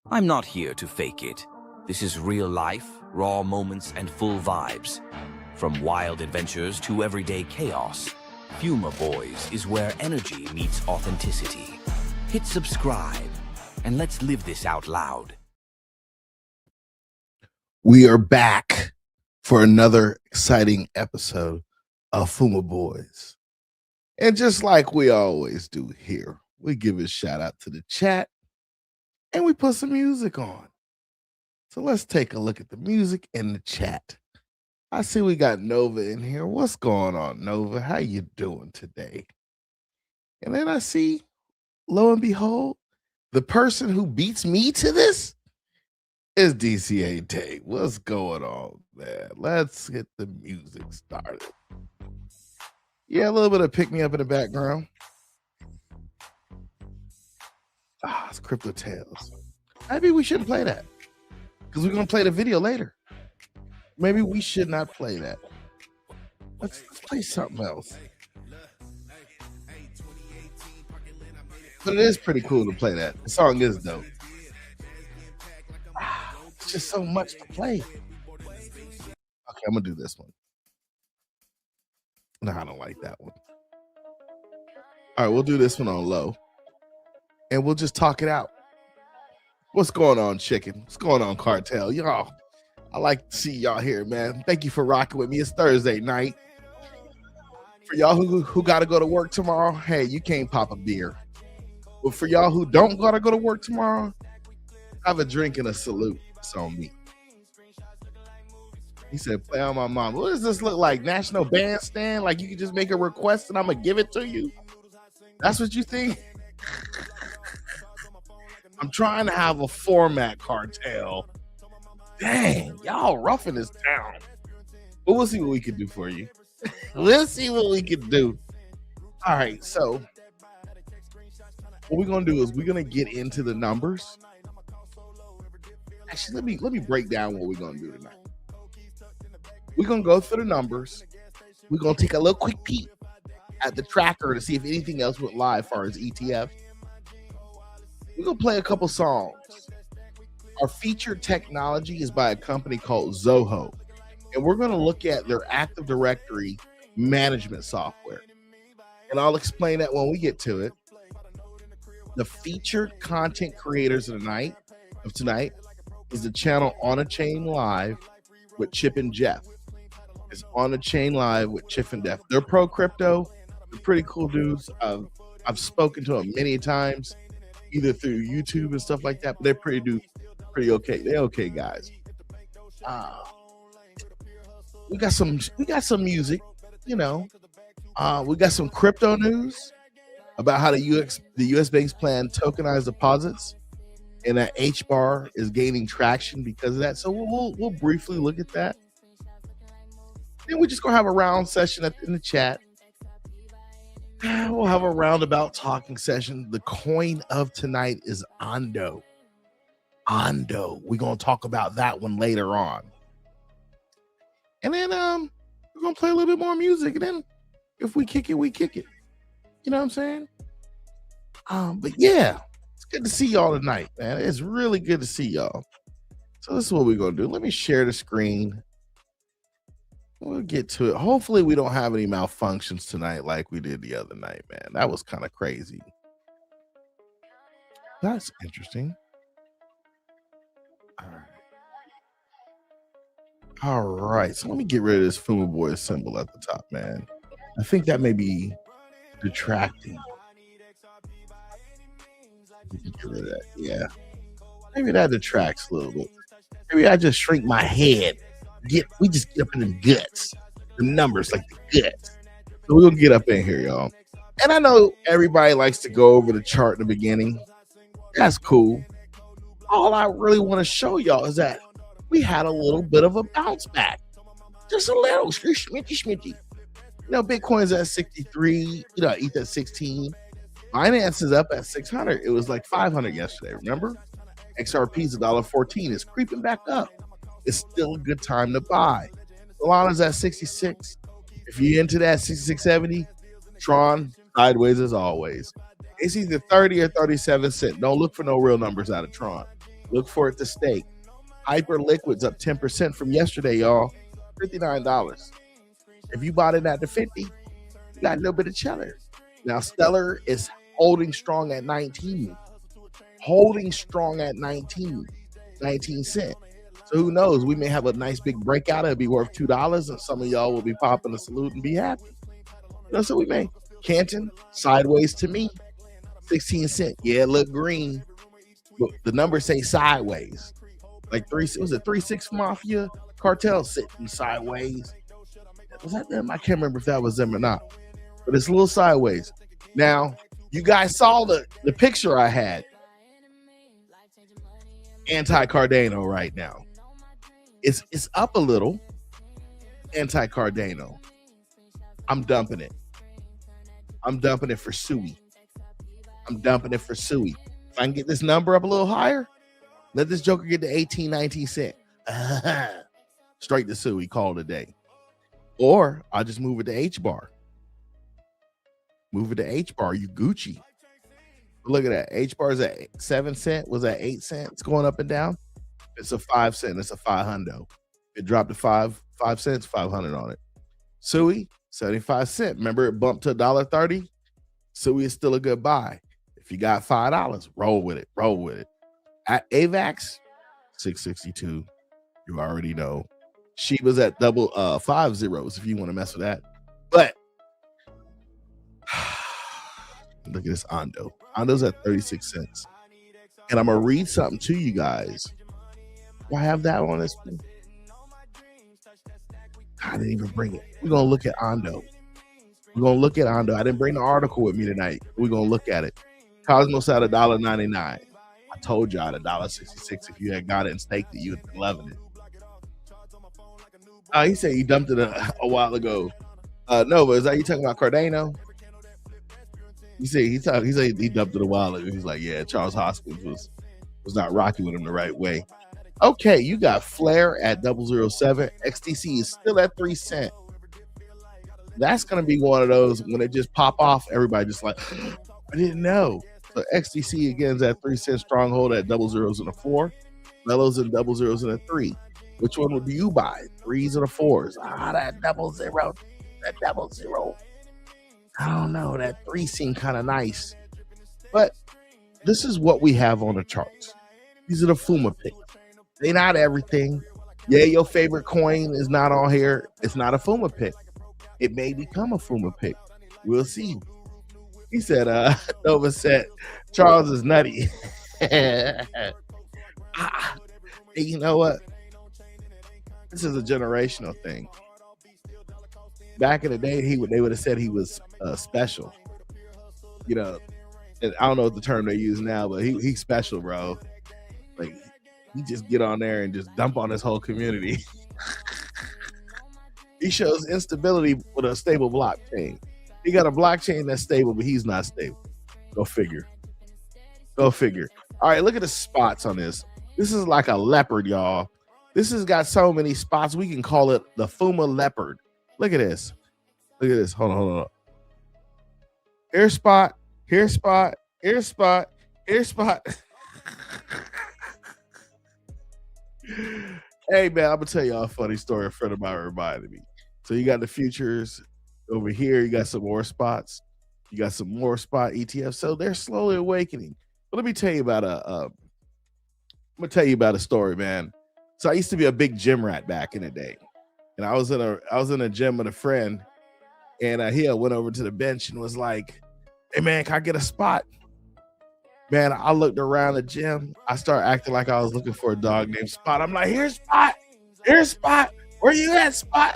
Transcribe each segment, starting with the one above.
I'm not here to fake it. This is real life, raw moments, and full vibes. From wild adventures to everyday chaos, FUMA Boy'Z is where energy meets authenticity. Hit subscribe, and let's live this out loud. We are back for another exciting episode of FUMA Boy'Z. And just like we always do here, we give a shout out to the chat and we put some music on. So let's take a look at the music in the chat. I see we got Nova in here. What's going on, Nova? How you doing today? And then I see, lo and behold, the person who beats me to this is DCA Day. What's going on, man? Let's get the music started. Yeah, a little bit of pick me up in the background. It's Crypto Tales. Maybe we shouldn't play that because we're going to play the video later. Maybe we should not play that. Let's play something else. But it is pretty cool to play that. The song is dope. It's just so much to play. Okay, I'm going to do this one. No, I don't like that one. All right, we'll do this one on low. And we'll just talk it out. What's going on, Chicken? What's going on, Cartel? Y'all, I like to see y'all here, man. Thank you for rocking with me. It's Thursday night. For y'all who got to go to work tomorrow, hey, you can't pop a beer. But for y'all who don't got to go to work tomorrow, have a drink and a salute. It's on me. He said, play on my mom. What does this look like? National Bandstand? Like you can just make a request and I'm going to give it to you? That's what you think? I'm trying to have a format, Cartel. Dang, y'all rough in this town. But we'll see what we can do for you. We'll see what we can do. All right, so what we're going to do is we're going to get into the numbers. Actually, let me break down what we're going to do tonight. We're going to go through the numbers. We're going to take a little quick peek at the tracker to see if anything else went live as far as ETF. We're going to play a couple songs. Our featured technology is by a company called Zoho. And we're going to look at their Active Directory management software. And I'll explain that when we get to it. The featured content creators of tonight is the channel On a Chain Live with Chip and Jeff. It's On a Chain Live with Chip and Jeff. They're pro crypto. They're pretty cool dudes. I've spoken to them many times, either through YouTube and stuff like that, but they're pretty okay. They're okay guys. We got some music, you know. We got some crypto news about how the US banks plan tokenized deposits, and that HBAR is gaining traction because of that. So we'll briefly look at that. Then we're just gonna have a round session in the chat. We'll have a roundabout talking session. The coin of tonight is ONDO. ONDO. We're gonna talk about that one later on. And then we're gonna play a little bit more music. And then if we kick it, we kick it. You know what I'm saying? But yeah, it's good to see y'all tonight, man. It's really good to see y'all. So this is what we're gonna do. Let me share the screen. We'll get to it. Hopefully we don't have any malfunctions tonight like we did the other night, man. That was kind of crazy. That's interesting. All right. So let me get rid of this FUMA Boy'Z symbol at the top, man. I think that may be detracting. Get rid of that. Yeah. Maybe that detracts a little bit. Maybe I just shrink my head. We just get up in the guts, the numbers like the guts. So we're gonna get up in here, y'all. And I know everybody likes to go over the chart in the beginning. That's cool. All I really want to show y'all is that we had a little bit of a bounce back, just a little schmitty. You know, Bitcoin's at 63. You know, ETH at 16. Binance is up at 600. It was like 500 yesterday. Remember? XRP's $1.14. It's creeping back up. It's still a good time to buy. Solana's at 66. If you're into that 66.70, Tron sideways as always. It's either 30 or 37 cents. Don't look for no real numbers out of Tron. Look for it to stay. Hyper Liquid's up 10% from yesterday, y'all. $59. If you bought it at the 50, you got a little bit of cheddar. Now, Stellar is holding strong at 19. Holding strong at 19 cents. So who knows? We may have a nice big breakout. It'll be worth $2, and some of y'all will be popping a salute and be happy. So we may. Canton, sideways to me, 16 cents. Yeah, it look green, but the numbers say sideways. Like was it 3-6 Mafia Cartel sitting sideways? Was that them? I can't remember if that was them or not, but it's a little sideways. Now, you guys saw the picture I had. Anti-Cardano right now. It's up a little. Anti-Cardano. I'm dumping it. I'm dumping it for Sui. I'm dumping it for Sui. If I can get this number up a little higher, let this joker get to 18, 19 cents. Straight to Sui, call it a day. Or I'll just move it to H bar. Move it to H bar, you Gucci. Look at that. H bar is at 7 cents. Was at 8 cents going up and down? It's a 5 cent. It's a 500. It dropped to 5 cents, 500 on it. Sui, 75 cents. Remember it bumped to $1.30? Sui is still a good buy. If you got $5, roll with it. Roll with it. At AVAX, 662. You already know. Shiba's at double 5 zeros if you want to mess with that. But look at this ONDO. ONDO's at 36 cents. And I'm going to read something to you guys. Do I have that on this thing? I didn't even bring it. We're going to look at ONDO. We're going to look at ONDO. I didn't bring the article with me tonight. We're going to look at it. Cosmos at $1.99. I told y'all at $1.66. If you had got it and staked it, you would be loving it. He said he dumped it a while ago. No, but is that you talking about Cardano? He said he dumped it a while ago. He's like, yeah, Charles Hoskins was not rocking with him the right way. Okay, you got Flare at 007. XTC is still at 3 cents. That's gonna be one of those when it just pop off, everybody just like, I didn't know. So XTC again is at 3 cents, stronghold at 00s and a 4, Mellows and 00s and a 3. Which one would you buy? 3s or 4s? That 00. That 00. I don't know. That 3 seemed kind of nice. But this is what we have on the charts. These are the FUMA picks. They're not everything. Yeah, your favorite coin is not on here. It's not a FUMA pick. It may become a FUMA pick. We'll see. He said, Nova said, Charles is nutty. You know what? This is a generational thing. Back in the day, they would have said he was special. You know, and I don't know what the term they use now, but he's special, bro. Like, he just get on there and just dump on his whole community. He shows instability with a stable blockchain. He got a blockchain that's stable, but he's not stable. Go figure. Go figure. All right, look at the spots on this. This is like a leopard, y'all. This has got so many spots. We can call it the FUMA leopard. Look at this. Look at this. Hold on. Here spot. Here spot. Here spot. Here spot. Hey, man, I'm going to tell y'all a funny story a friend of mine reminded me. So you got the futures over here. You got some more spots. You got some more spot ETFs. So they're slowly awakening. But let me tell you about a story, man. So I used to be a big gym rat back in the day. And I was in a gym with a friend, and he went over to the bench and was like, hey, man, can I get a spot? Man, I looked around the gym. I started acting like I was looking for a dog named Spot. I'm like, here's Spot. Here's Spot. Where you at, Spot?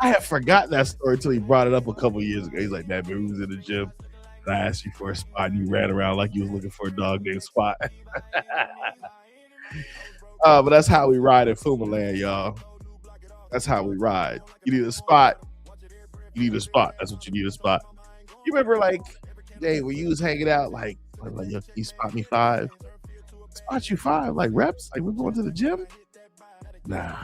I had forgotten that story until he brought it up a couple years ago. He's like, man, we was in the gym, and I asked you for a spot, and you ran around like you was looking for a dog named Spot. But that's how we ride in FUMA land, y'all. That's how we ride. You need a spot. You need a spot. That's what you need, a spot. You remember, like, day when you was hanging out, like you spot me 5? Spot you 5? Like reps? Like we're going to the gym? Nah.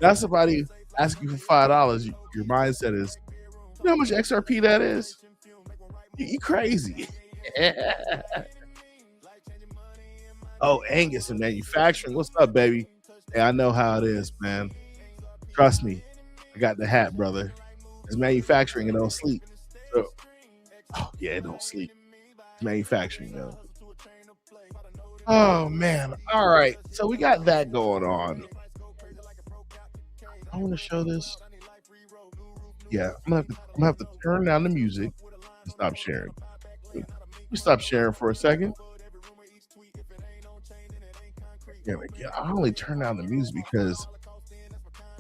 That's somebody asking you for $5. Your mindset is, you know how much XRP that is? You crazy. Oh, Angus in manufacturing. What's up, baby? Hey, I know how it is, man. Trust me. I got the hat, brother. It's manufacturing and don't sleep. So, oh, yeah, it don't sleep. It's manufacturing, though. Oh, man. All right. So we got that going on. I want to show this. Yeah, I'm gonna have to turn down the music and stop sharing. Let me stop sharing for a second. Yeah, I only turn down the music because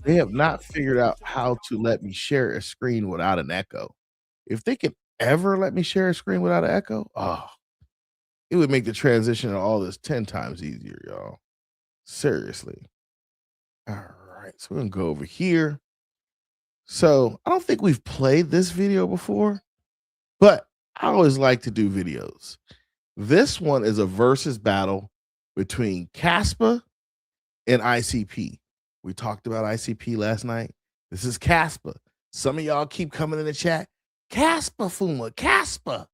they have not figured out how to let me share a screen without an echo. If they could ever let me share a screen without an echo, it would make the transition to all this 10 times easier, y'all. Seriously. All right, so we're gonna go over here. So I don't think we've played this video before, but I always like to do videos. This one is a versus battle between Kaspa and ICP. We talked about ICP last night. This is Kaspa. Some of y'all keep coming in the chat. Kaspa, Fuma, Kaspa.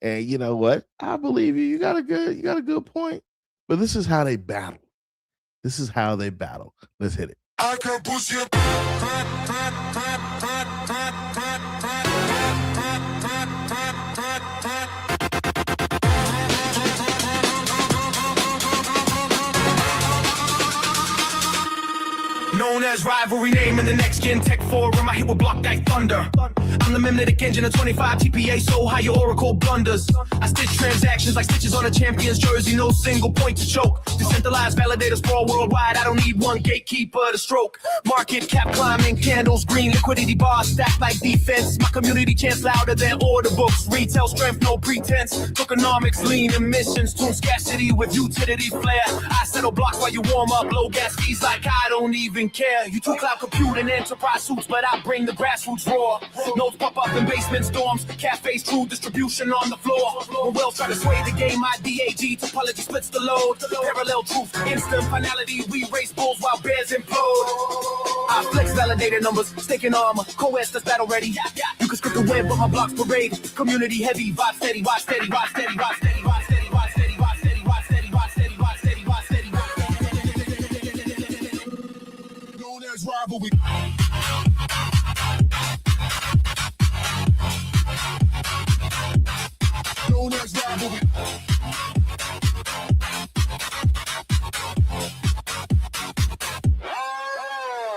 And you know what? I believe you. You got a good point. But this is how they battle. This is how they battle. Let's hit it. I can push you. Known as rivalry name in the next gen tech forum, I hit with block like thunder. I'm the magnetic engine of 25 TPA, so high your oracle blunders. I stitch transactions like stitches on a champion's jersey, no single point to choke. Decentralized validators sprawl worldwide, I don't need one gatekeeper to stroke. Market cap climbing, candles green, liquidity bars stacked like defense. My community chants louder than order books. Retail strength, no pretense. Tokenomics, lean emissions, tune scarcity with utility flair. I settle blocks while you warm up, low gas fees like I don't even care. You two cloud compute and enterprise suits, but I bring the grassroots roar. Notes pop up in basement storms, cafes, true distribution on the floor. When Wells try to sway the game, my DAG topology splits the load. Parallel truth, instant finality, we race bulls while bears implode. I flex validated numbers, staking armor, coerce that's battle ready. You can script the web, but my blocks parade. Community heavy, vibe steady, vibe steady, vibe steady, vibe steady, vibe steady, vibe steady, vibe steady, vibe steady, vibe steady, vibe steady, vibe steady, vibe steady. Known as rivalry. Known as rivalry.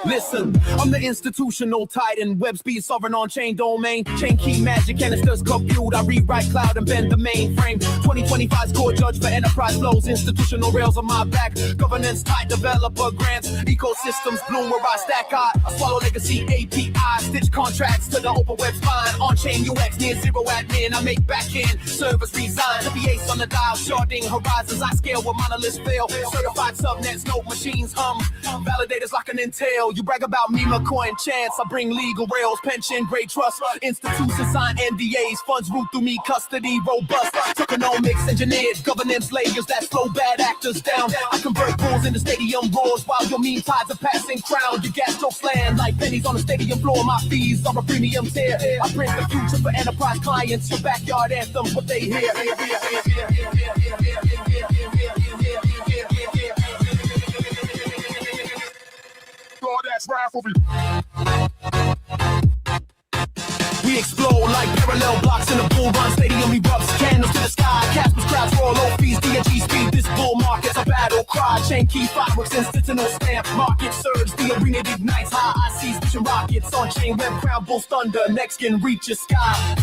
Listen, I'm the institutional titan, web speed sovereign on chain domain, chain key magic and it's just compute. I rewrite cloud and bend the mainframe. 2025's core judge for enterprise flows, institutional rails on my back. Governance tight, developer grants, ecosystems bloom where I stack. I swallow legacy API, stitch contracts to the open web spine. On chain UX near zero admin, I make backend servers resign. The ace on the dial, sharding horizons. I scale where monoliths fail. Certified subnets, no machines hum. Validators like an intel. You brag about me, McCoy and Chance. I bring legal rails, pension, great trust. Institutions sign NDAs, funds root through me, custody robust. Tokenomics engineered, governance layers that slow bad actors down. I convert bulls into stadium roars while your mean tides are passing crown. You gastro slam like pennies on the stadium floor. My fees are a premium tier. I print the future for enterprise clients. Your backyard anthems, what they hear. That's rivalry. We explode like parallel blocks in a bull run. Stadium erupts, candles to the sky. Casper's crowds roll, low fees, DNG speed. This bull market's a battle cry. Chain key fireworks, institutional stamp. Market surge, the arena ignites. High I see switching rockets on chain web. Crown bulls thunder, next can reach the sky.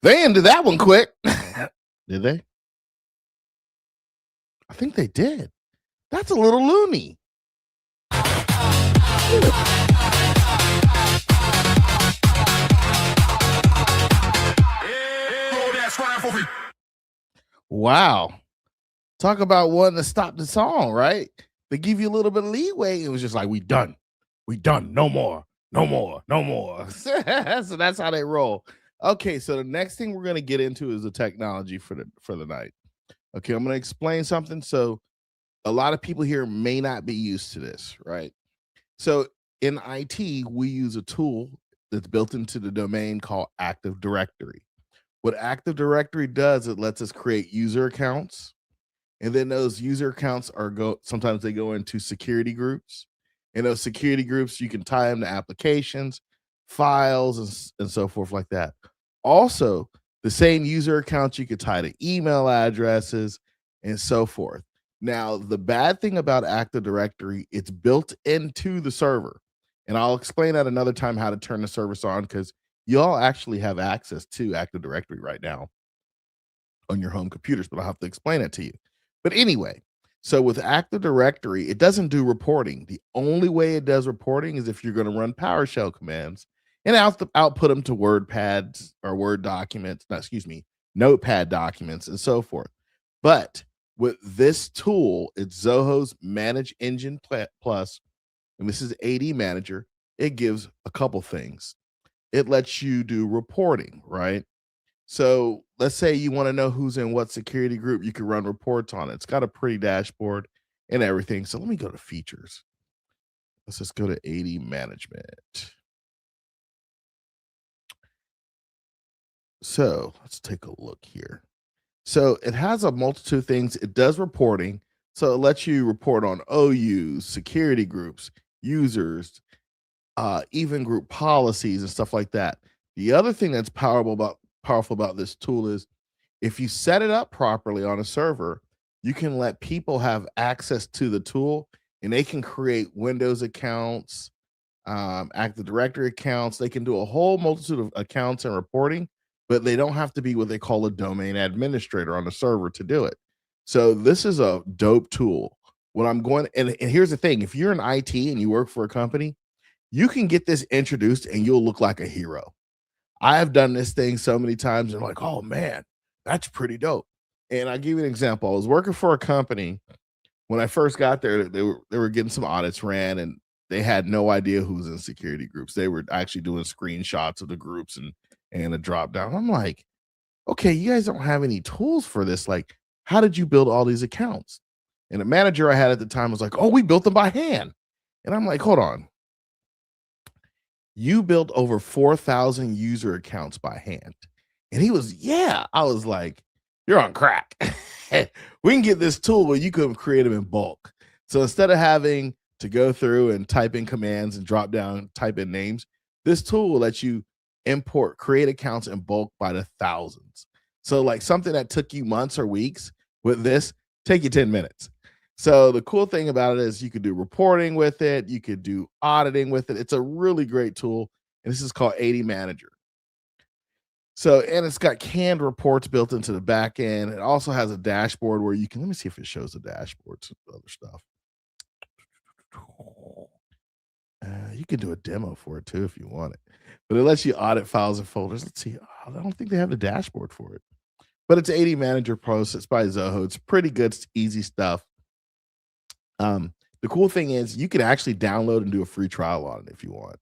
They ended that one quick. Did they? I think they did. That's a little loony. Wow. Talk about wanting to stop the song, right? They give you a little bit of leeway. It was just like, we done. We done. No more. no more, no more. So that's how they roll. Okay, so the next thing we're gonna get into is the technology for the night. Okay, I'm gonna explain something. So a lot of people here may not be used to this, right? So in IT, we use a tool that's built into the domain called Active Directory. What Active Directory does, it lets us create user accounts, and then those user accounts sometimes they go into security groups. And those security groups, you can tie them to applications, files, and so forth like that. Also, the same user accounts you could tie to email addresses and so forth. Now, the bad thing about Active Directory, it's built into the server. And I'll explain at another time how to turn the service on, because y'all actually have access to Active Directory right now on your home computers, but I'll have to explain it to you. But anyway, so with Active Directory, it doesn't do reporting. The only way it does reporting is if you're going to run PowerShell commands and output them to WordPads or Word documents, Notepad documents and so forth. But with this tool, it's Zoho's Manage Engine Plus, and this is AD Manager. It gives a couple things. It lets you do reporting, right? So let's say you want to know who's in what security group, you can run reports on it. It's got a pretty dashboard and everything. So let me go to features. Let's just go to AD management. So let's take a look here. So it has a multitude of things. It does reporting. So it lets you report on OUs, security groups, users, even group policies and stuff like that. The other thing that's powerful about this tool is if you set it up properly on a server, you can let people have access to the tool, and they can create Windows accounts, Active Directory accounts. They can do a whole multitude of accounts and reporting, but they don't have to be what they call a domain administrator on the server to do it. So this is a dope tool. And here's the thing: if you're in IT and you work for a company, you can get this introduced and you'll look like a hero. I have done this thing so many times and like, oh man, that's pretty dope. And I'll give you an example. I was working for a company when I first got there. They were getting some audits ran, and they had no idea who was in security groups. They were actually doing screenshots of the groups and a drop down. I'm like, okay, you guys don't have any tools for this. Like, how did you build all these accounts? And the manager I had at the time was like, oh, we built them by hand. And I'm like, hold on. You built over 4,000 user accounts by hand. And he was, yeah. I was like, you're on crack. We can get this tool where you can create them in bulk. So instead of having to go through and type in commands and drop down, type in names, this tool will let you create accounts in bulk by the thousands. So like something that took you months or weeks with this, take you 10 minutes. So the cool thing about it is you could do reporting with it. You could do auditing with it. It's a really great tool. And this is called AD Manager. So, and it's got canned reports built into the back end. It also has a dashboard where you can, let me see if it shows the dashboard to other stuff. You can do a demo for it too if you want it. But it lets you audit files and folders. Let's see. I don't think they have the dashboard for it. But it's AD Manager Pro. So it's by Zoho. It's pretty good, easy stuff. The cool thing is you can actually download and do a free trial on it if you want.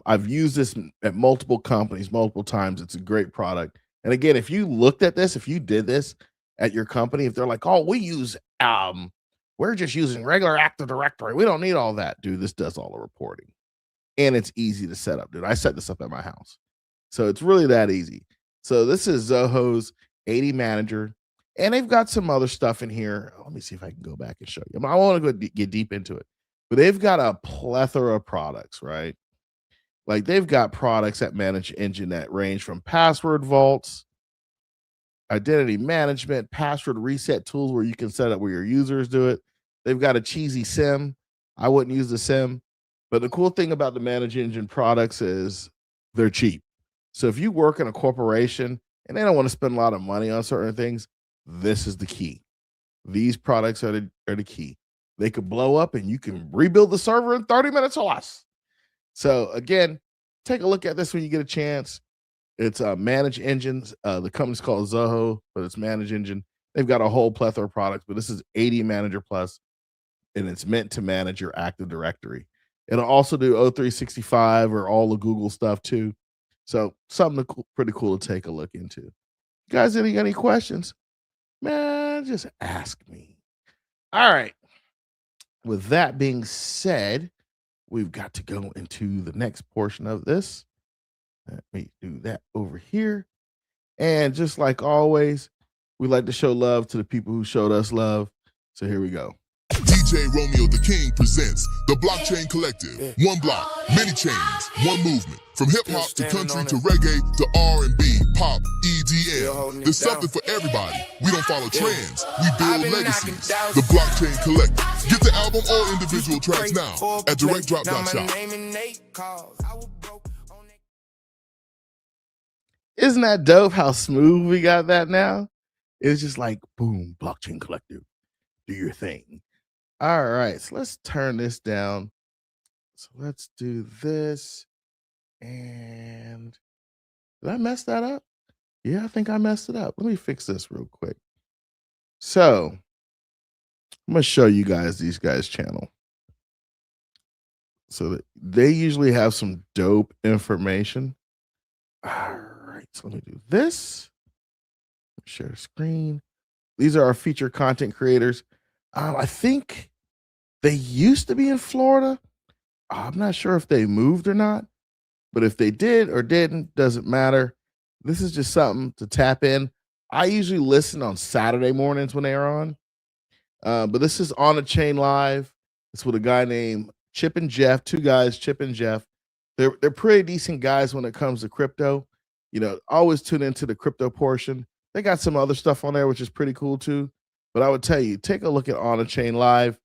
I've used this at multiple companies, multiple times. It's a great product. And again, if you looked at this, if you did this at your company, if they're like, oh, we're just using regular Active Directory, we don't need all that. Dude, this does all the reporting. And it's easy to set up, dude. I set this up at my house. So it's really that easy. So this is Zoho's AD Manager. And they've got some other stuff in here. Let me see if I can go back and show you. I want to go get deep into it. But they've got a plethora of products, right? Like they've got products that manage engine that range from password vaults, identity management, password reset tools where you can set up where your users do it. They've got a cheesy SIM. I wouldn't use the SIM. But the cool thing about the manage engine products is they're cheap. So if you work in a corporation and they don't want to spend a lot of money on certain things, this is the key. These products are the key. They could blow up and you can rebuild the server in 30 minutes or less. So again, take a look at this when you get a chance. It's Manage Engines. The company's called Zoho, but it's Manage Engine. They've got a whole plethora of products, but this is AD Manager Plus, and it's meant to manage your Active Directory. It'll also do O365 or all the Google stuff too. So something pretty cool to take a look into. You guys, any questions? Man, just ask me. All right. With that being said, we've got to go into the next portion of this. Let me do that over here. And just like always, we like to show love to the people who showed us love. So here we go. DJ Romeo the King presents the Blockchain Collective. One block, many chains, one movement. From hip-hop to country to reggae to R&B, pop, EDM. There's something for everybody. We don't follow trends. We build legacies. The Blockchain Collective. Get the album or individual tracks now at directdrop.shop. Isn't that dope how smooth we got that now? It's just like, boom, Blockchain Collective. Do your thing. All right, so let's turn this down. So let's do this. And did I mess that up? Yeah, I think I messed it up. Let me fix this real quick. So I'm going to show you guys these guys' channel. So that they usually have some dope information. All right, so let me do this. Share screen. These are our featured content creators. I think they used to be in Florida. I'm not sure if they moved or not, but if they did or didn't, doesn't matter. This is just something to tap in. I usually listen on Saturday mornings when they are on, but this is On the Chain Live. It's with a guy named Chip and Jeff, two guys, Chip and Jeff. They're pretty decent guys when it comes to crypto. You know, always tune into the crypto portion. They got some other stuff on there, which is pretty cool too. But I would tell you, take a look at On the Chain Live.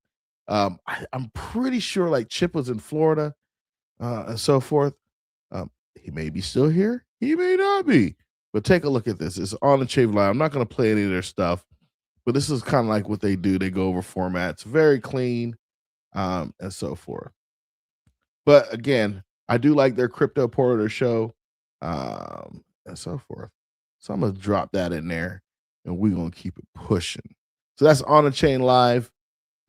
I'm pretty sure like Chip was in Florida and so forth. He may be still here. He may not be. But take a look at this. It's On the Chain Live. I'm not going to play any of their stuff, but this is kind of like what they do. They go over formats, very clean and so forth. But again, I do like their crypto part of their show and so forth. So I'm going to drop that in there and we're going to keep it pushing. So that's On the Chain Live.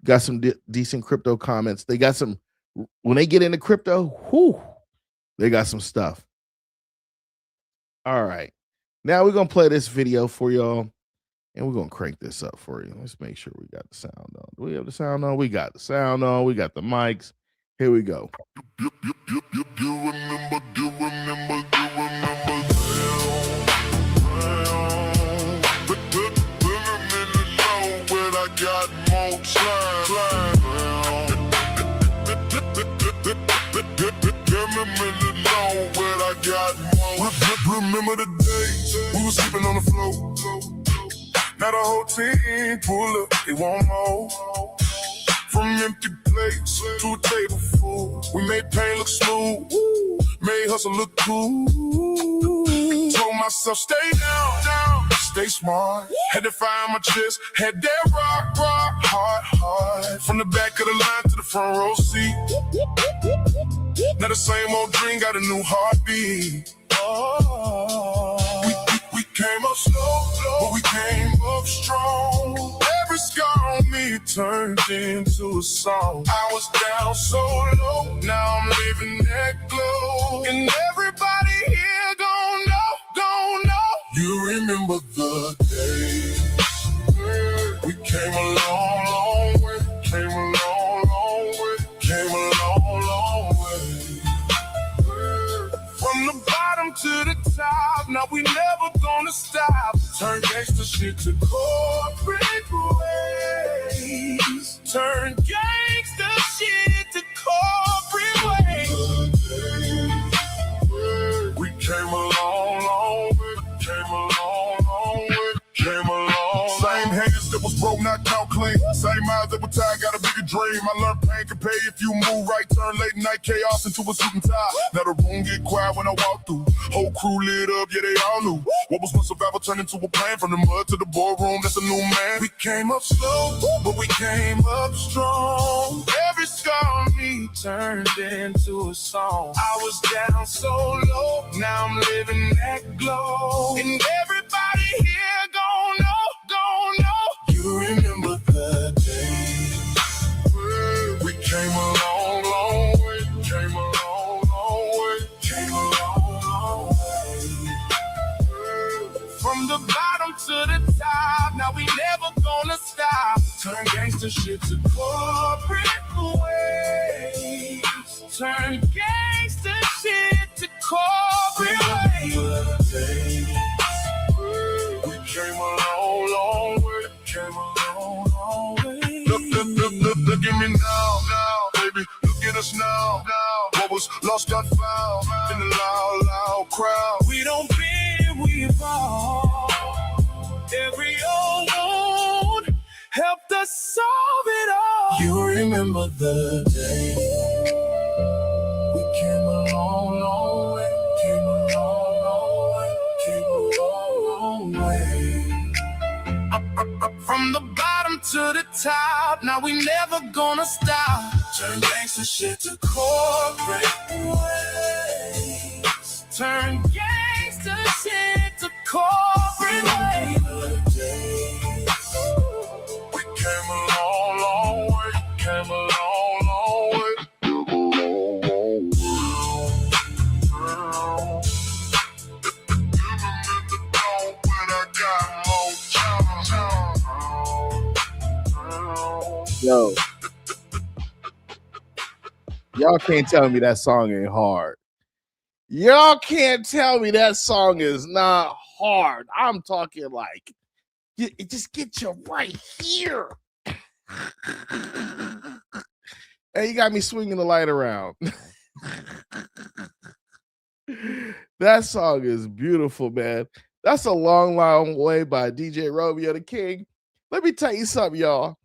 Got some decent crypto comments. They got some, when they get into crypto, whoo, they got some stuff. All right. Now we're going to play this video for y'all and we're going to crank this up for you. Let's make sure we got the sound on. Do we have the sound on? We got the sound on. We got the mics. Here we go. You remember. Got more Remember the days we were sleeping on the floor. Now the whole team pull up, they want more. From empty plates to a table full, we made pain look smooth, made hustle look cool. Told myself stay down, stay smart. Had to find my chest, had that rock, hard. From the back of the line to the front row seat. Now the same old dream got a new heartbeat. We came up slow, but we came up strong. Every scar on me turned into a song. I was down so low, now I'm living that glow. And everybody here gon' know. You remember the days we came a long way, came a long way. From the bottom to the top, now we never gonna stop. Turn gangsta shit to corporate ways. Turn gangsta shit to corporate ways. We came a long way. Same hands that was broke, knocked out clean. Same eyes that were tired, got a bigger dream. I learned pain can pay if you move right. Turn late night chaos into a suit and tie. Now the room get quiet when I walk through. Whole crew lit up, yeah, they all knew. What was one survival turned into a plan. From the mud to the boardroom, that's a new man. We came up slow, but we came up strong. Every scar on me turned into a song. I was down so low, now I'm living that glow. And everybody here gon' know. You remember the days we came a long way. From the bottom to the top, now we never gonna stop. Turn gangster shit to corporate ways. Turn gangster shit to corporate ways. We came a long, long way. Came a long, long way. Look at me now, baby. Look at us now. What was lost got found in the loud, loud crowd. We don't bend, we evolve. Every old wound helped us solve it all. You remember the day we came a long, long way. Came a long, long way. Came a long, long way. Up from the bottom to the top, now we never gonna stop. Turn gangsta shit to corporate ways. Turn gangsta shit to corporate ways. We came a long, long way. Came a long, long way. Yo, y'all can't tell me that song ain't hard. Y'all can't tell me that song is not hard. I'm talking like, it just gets you right here. Hey, you got me swinging the light around. That song is beautiful, man. That's a long, long way by DJ Romeo the King. Let me tell you something, y'all.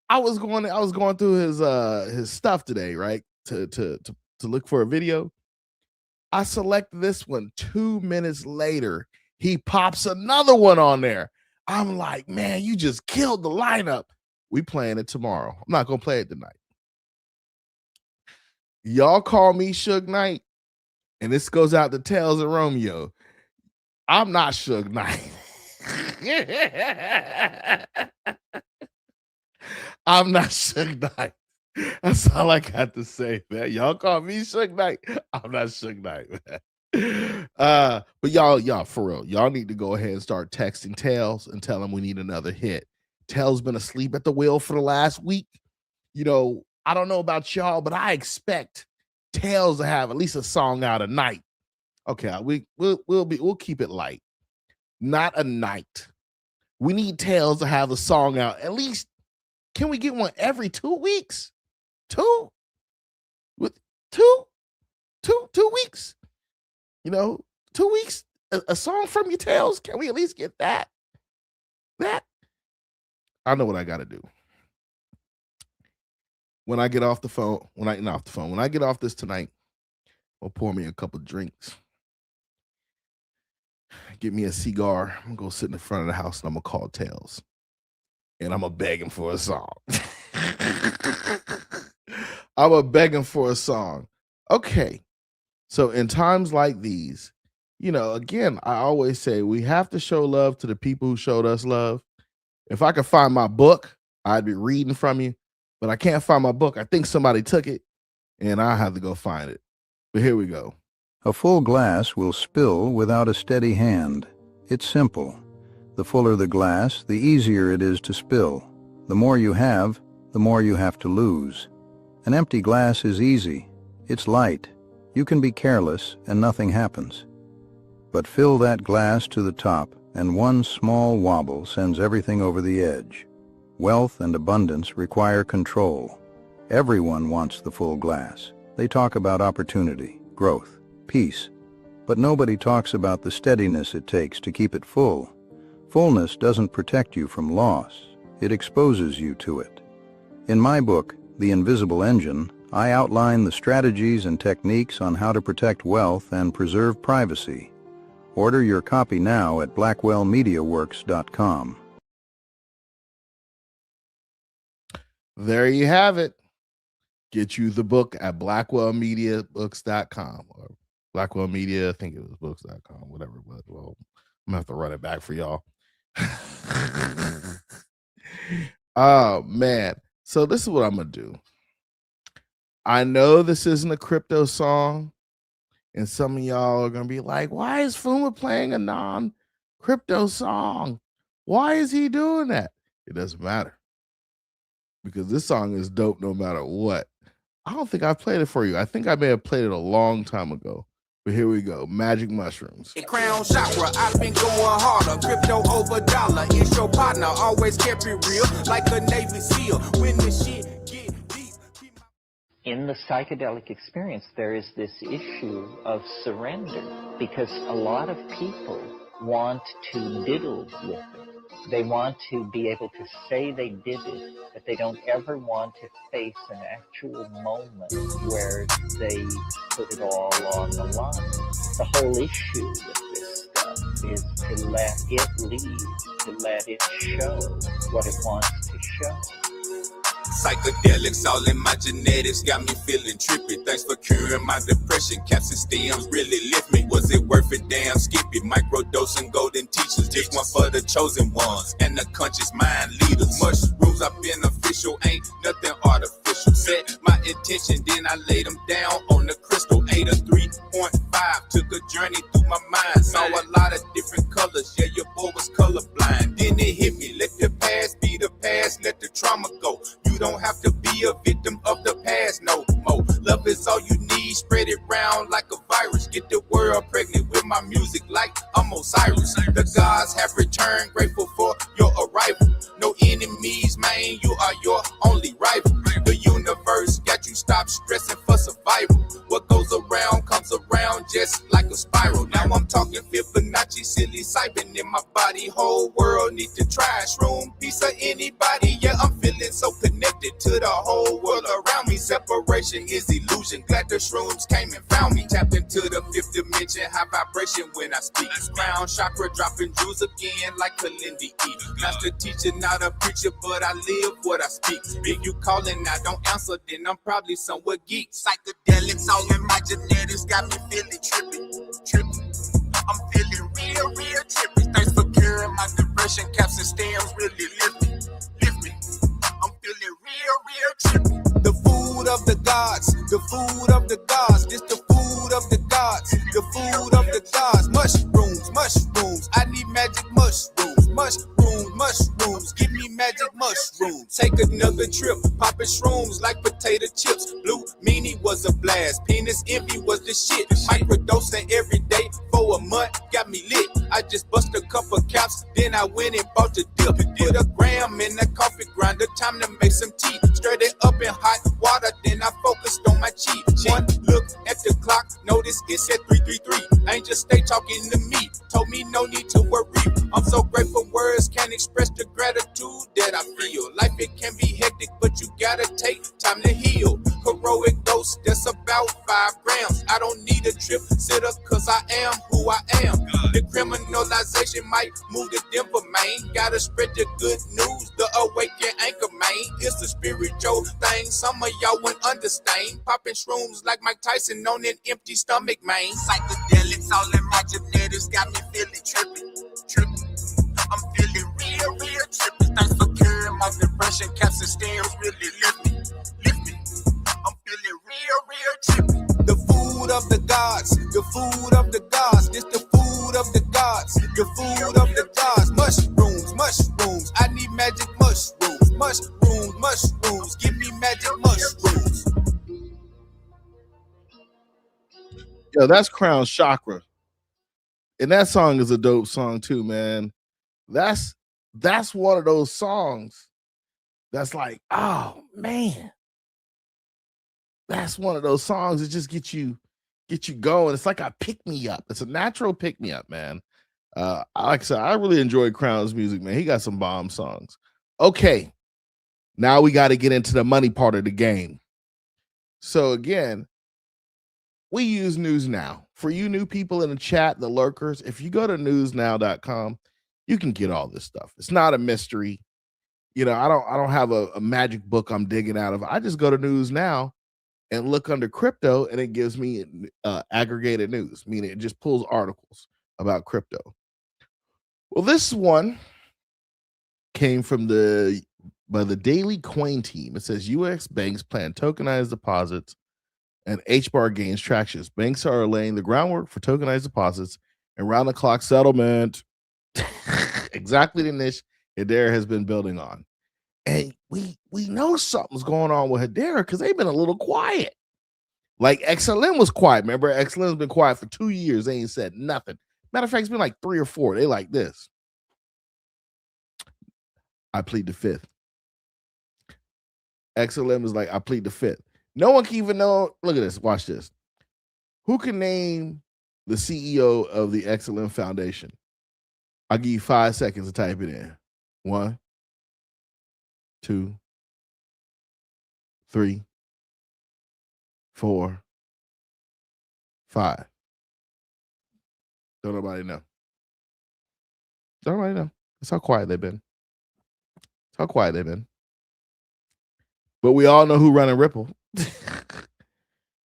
I was going through his stuff today, right? To look for a video. I selected this one. 2 minutes later, he pops another one on there. I'm like, man, you just killed the lineup. We playing it tomorrow. I'm not gonna play it tonight. Y'all call me Suge Knight, and this goes out to Tails and Romeo. I'm not Suge Knight. I'm not Suge Knight. That's all I got to say, man. Y'all call me Suge Knight. I'm not Suge Knight, man. But y'all, for real, y'all need to go ahead and start texting Tails and tell him we need another hit. Tails been asleep at the wheel for the last week. You know, I don't know about y'all, but I expect Tails to have at least a song out a night. Okay, we'll keep it light. Not a night. We need Tails to have a song out at least. Can we get one every 2 weeks? 2 weeks. You know, 2 weeks. A song from your Tails. Can we at least get that? I know what I got to do. When I get off the phone, when I get off this tonight, I'll pour me a couple drinks. Get me a cigar. I'm gonna go sit in the front of the house and I'm gonna call Tails. And I'm gonna beg him for a song. I'm gonna beg him for a song. Okay. So in times like these, you know, again, I always say we have to show love to the people who showed us love. If I could find my book, I'd be reading from you, but I can't find my book. I think somebody took it and I have to go find it. But here we go. A full glass will spill without a steady hand. It's simple. The fuller the glass, the easier it is to spill. The more you have, the more you have to lose. An empty glass is easy. It's light. You can be careless and nothing happens. But fill that glass to the top, and one small wobble sends everything over the edge. Wealth and abundance require control. Everyone wants the full glass. They talk about opportunity, growth, peace. But nobody talks about the steadiness it takes to keep it full. Fullness doesn't protect you from loss. It exposes you to it. In my book, The Invisible Engine, I outline the strategies and techniques on how to protect wealth and preserve privacy. Order your copy now at blackwellmediaworks.com. There you have it. Get you the book at blackwellmediabooks.com or Blackwell Media, I think it was books.com, whatever it was. Well, I'm gonna have to run it back for y'all. Oh man. So this is what I'm gonna do. I know this isn't a crypto song, and some of y'all are gonna be like, why is FUMA playing a non-crypto crypto song. Why is he doing that? It doesn't matter, because this song is dope no matter what. I don't think I've played it for you. I think I may have played it a long time ago. But here we go. Magic Mushrooms. Krown, Chakra, I've been going harder. Crypto over dollar. It's your partner. Always kept it real, like a Navy SEAL. When the shit get deep. In the psychedelic experience, there is this issue of surrender, because a lot of people want to diddle with it. They want to be able to say they did it, but they don't ever want to face an actual moment where they put it all on the line. The whole issue with this stuff is to let it lead, to let it show what it wants to show. Psychedelics all in my genetics got me feeling trippy. Thanks for curing my depression. Caps and stems really lift me. Was it worth it? Damn, skip it. Microdosing golden teachers. Just one for the chosen ones and the conscious mind leaders. Mushrooms are beneficial, ain't nothing artificial. Set my intention, then I laid them down on the crystal. Ate a 3.5. Took a journey through my mind. Saw a lot of different colors. Yeah, your boy was colorblind. Then it hit me. Let the past be the past. Let the trauma go. You don't have to be a victim of the past no more. Love is all you need. Spread it round like a virus. Get the world pregnant with my music like I'm Osiris. The gods have returned. Grateful for your arrival. No enemies, man. You are your only rival. The universe got you stop stressing for survival. What goes around comes around just like a spiral. Now I'm talking Fibonacci, silly cyping in my body. Whole world need to try. Shroom piece of anybody. Yeah, I'm feeling so connected to the whole world around me. Separation is illusion. Glad the shrooms came and found me. Tapped into the fifth dimension. High vibration when I speak. Crown, chakra, dropping jewels again like Kalindi E. Master teacher, not a preacher, but I live what I speak. If you calling, I don't answer, then I'm probably somewhere geek. Psychedelics all in my genetics got me feeling trippy. I'm feeling real trippy. Thanks for curing my depression. Caps and stems really lift me. I'm feeling real trippy. The food of the gods, the food of the gods. This the food of the gods, the food of the gods. Mushrooms, I need magic mushrooms, give me magic mushrooms. Take another trip, popping shrooms like potato chips. Blue meanie was a blast, penis envy was the shit. Microdosing every day for a month, got me lit. I just bust a couple caps, then I went and bought the dip. Put a gram in the coffee grinder, time to make some tea. Stirred it up in hot water, then I focused on my cheek. One look at the clock, notice it said 333. I ain't just stay talking to me, told me no need to worry. I'm so grateful, words can't express the gratitude that I feel. Life, it can be hectic, but you gotta take time to heal. Heroic dose, that's about 5 grams. I don't need a trip sitter, cause I am who I am. The criminalization might move to Denver, man. Gotta spread the good news, the awaken anchor, man. It's a spiritual thing, some of y'all wouldn't understand. Popping shrooms like Mike Tyson on an empty stomach, man. Psychedelics all in my genetics got me feeling trippy. I'm feeling real trippy. Thanks for curing my depression. Caps and stems really lift me. I'm feeling real trippy. The food of the gods, the food of the gods. This the food of the gods, the food of the gods. Mushrooms, I need magic mushrooms, give me magic mushrooms. Yo, that's Crown Chakra. And that song is a dope song too, man. That's one of those songs that's like, oh man. That's one of those songs that just get you going. It's like a pick me up. It's a natural pick me up, man. Like I said, I really enjoy Crown's music, man. He got some bomb songs. Okay, now we got to get into the money part of the game. So again, we use News Now. For you new people in the chat, the lurkers, if you go to newsnow.com, you can get all this stuff. It's not a mystery. You know, I don't have a magic book I'm digging out of. I just go to News Now and look under crypto, and it gives me aggregated news, meaning it just pulls articles about crypto. Well, this one came from by the Daily Coin team. It says U.S. banks plan tokenized deposits and HBAR gains traction. Banks are laying the groundwork for tokenized deposits and round-the-clock settlement. exactly the niche Hedera has been building on. And we know something's going on with Hedera because they've been a little quiet. Like XLM was quiet. Remember, XLM's been quiet for 2 years. They ain't said nothing. Matter of fact, it's been like 3 or 4. They like this. I plead the fifth. XLM is like, I plead the fifth. No one can even know. Look at this. Watch this. Who can name the CEO of the XLM Foundation? I'll give you 5 seconds to type it in. 1, 2, 3, 4, 5. Don't nobody know. Don't nobody know. That's how quiet they've been. That's how quiet they've been. But we all know who running Ripple.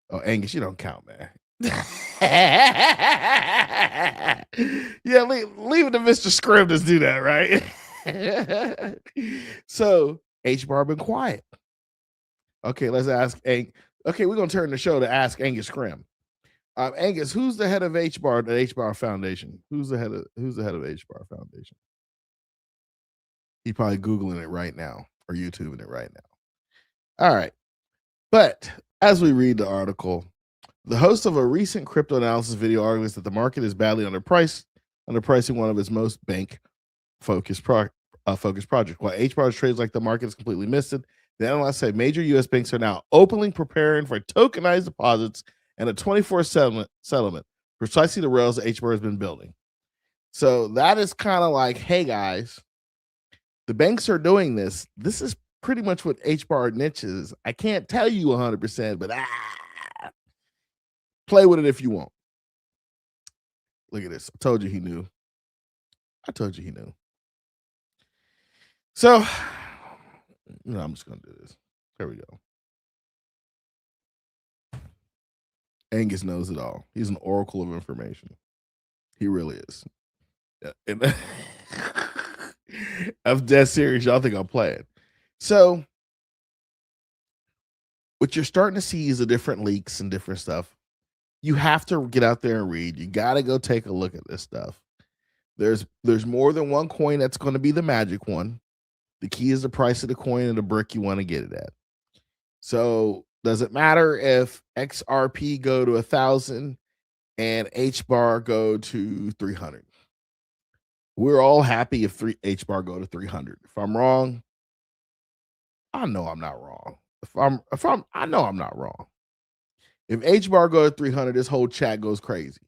Oh, Angus, you don't count, man. Yeah, leave it to Mr. Scrim to do that, right? So H-Bar been quiet. Okay, let's ask Okay, we're gonna turn the show to Ask Angus Scrim. Angus, who's the head of H-Bar, the H-Bar Foundation? Who's the head of H-Bar Foundation? He's probably Googling it right now or YouTubing it right now. All right. But as we read the article, the host of a recent crypto analysis video argues that the market is badly underpricing one of its most bank-focused projects. While H-Bar trades like the market is completely missed it, the analysts say major U.S. banks are now openly preparing for tokenized deposits and a 24/7 settlement, precisely the rails that H-Bar has been building. So that is kind of like, hey, guys, the banks are doing this. This is pretty much what H-Bar niche is. I can't tell you 100%, but play with it if you want. Look at this. I told you he knew. So, I'm just going to do this. There we go. Angus knows it all. He's an oracle of information. He really is. Yeah. And I'm dead serious. Y'all think I'm playing. So, what you're starting to see is the different leaks and different stuff. You have to get out there and read. You got to go take a look at this stuff. There's more than one coin that's going to be the magic one. The key is the price of the coin and the brick you want to get it at. So, does it matter if XRP go to 1,000 and H-Bar go to 300? We're all happy if H-Bar go to 300. If I'm wrong, I know I'm not wrong. I know I'm not wrong. If H-Bar goes to 300, this whole chat goes crazy.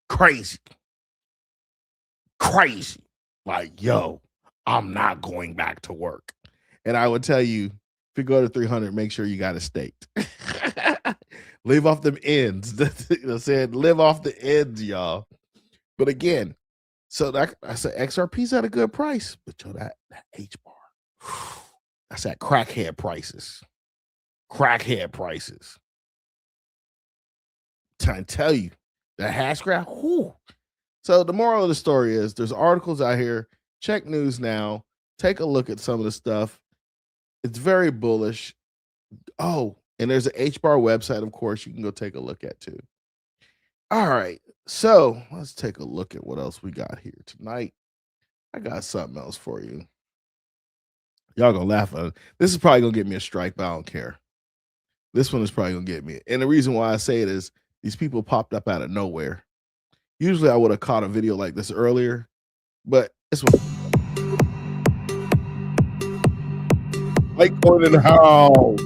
Crazy. Like, yo, I'm not going back to work. And I would tell you, if you go to 300, make sure you got it staked. Leave off them ends. Live off the ends, y'all. But again, so that I said XRP's at a good price, but yo, that H-Bar, that's at crackhead prices. Trying to tell you, that hash graph. Whew. So the moral of the story is there's articles out here. Check news now. Take a look at some of the stuff. It's very bullish. Oh, and there's an H-Bar website, of course, you can go take a look at too. All right. So let's take a look at what else we got here tonight. I got something else for you. Y'all gonna laugh at it. This is probably gonna get me a strike, but I don't care. This one is probably gonna get me. And the reason why I say it is these people popped up out of nowhere. Usually I would have caught a video like this earlier, but this one. Litecoin in the house.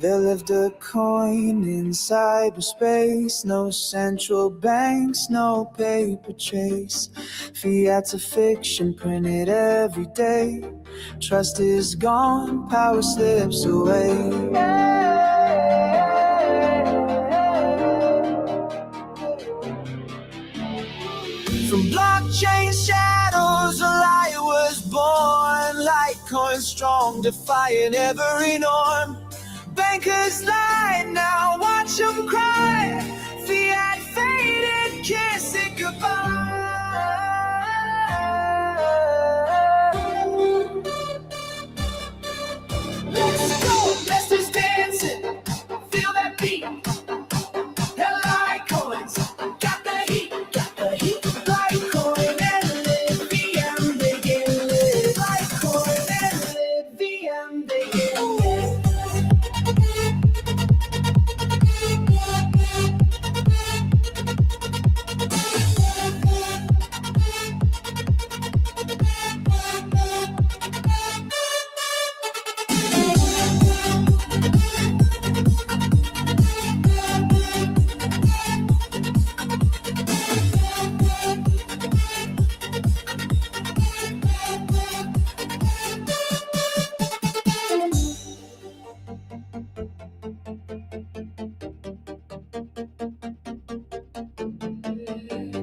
They left a coin in cyberspace, no central banks, no paper chase. Fiat's a fiction printed every day. Trust is gone, power slips away. From blockchain shadows, a light was born. Litecoin strong, defying every norm. Bankers lie, now watch them cry. Fiat faded, kiss it goodbye. Let's go, investors dancing, feel that beat. Litecoins, got the heat, got the heat. Litecoin and live, VM, they get lit. Litecoin and live, VM, they get lit.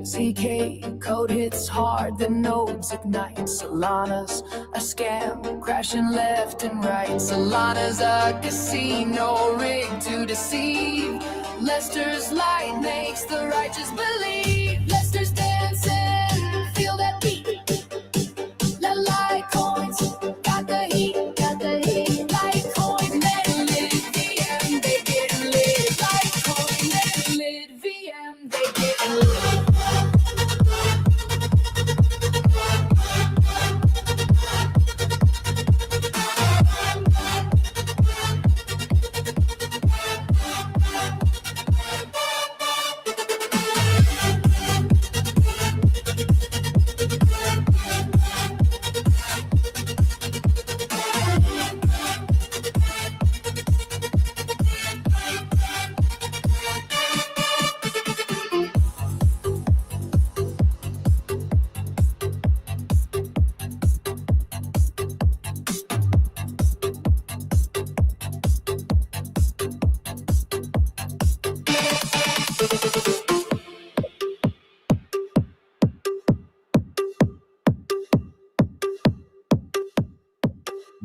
CK code hits hard, the nodes ignite. Solana's a scam, crashing left and right. Solana's a casino rigged to deceive. Lester's light makes the righteous believe. Lester's dancing, feel that beat. Litecoins, got the heat, got the heat. Litecoin and lit, VM, they get lit. Litecoin and lit, VM, they get lit.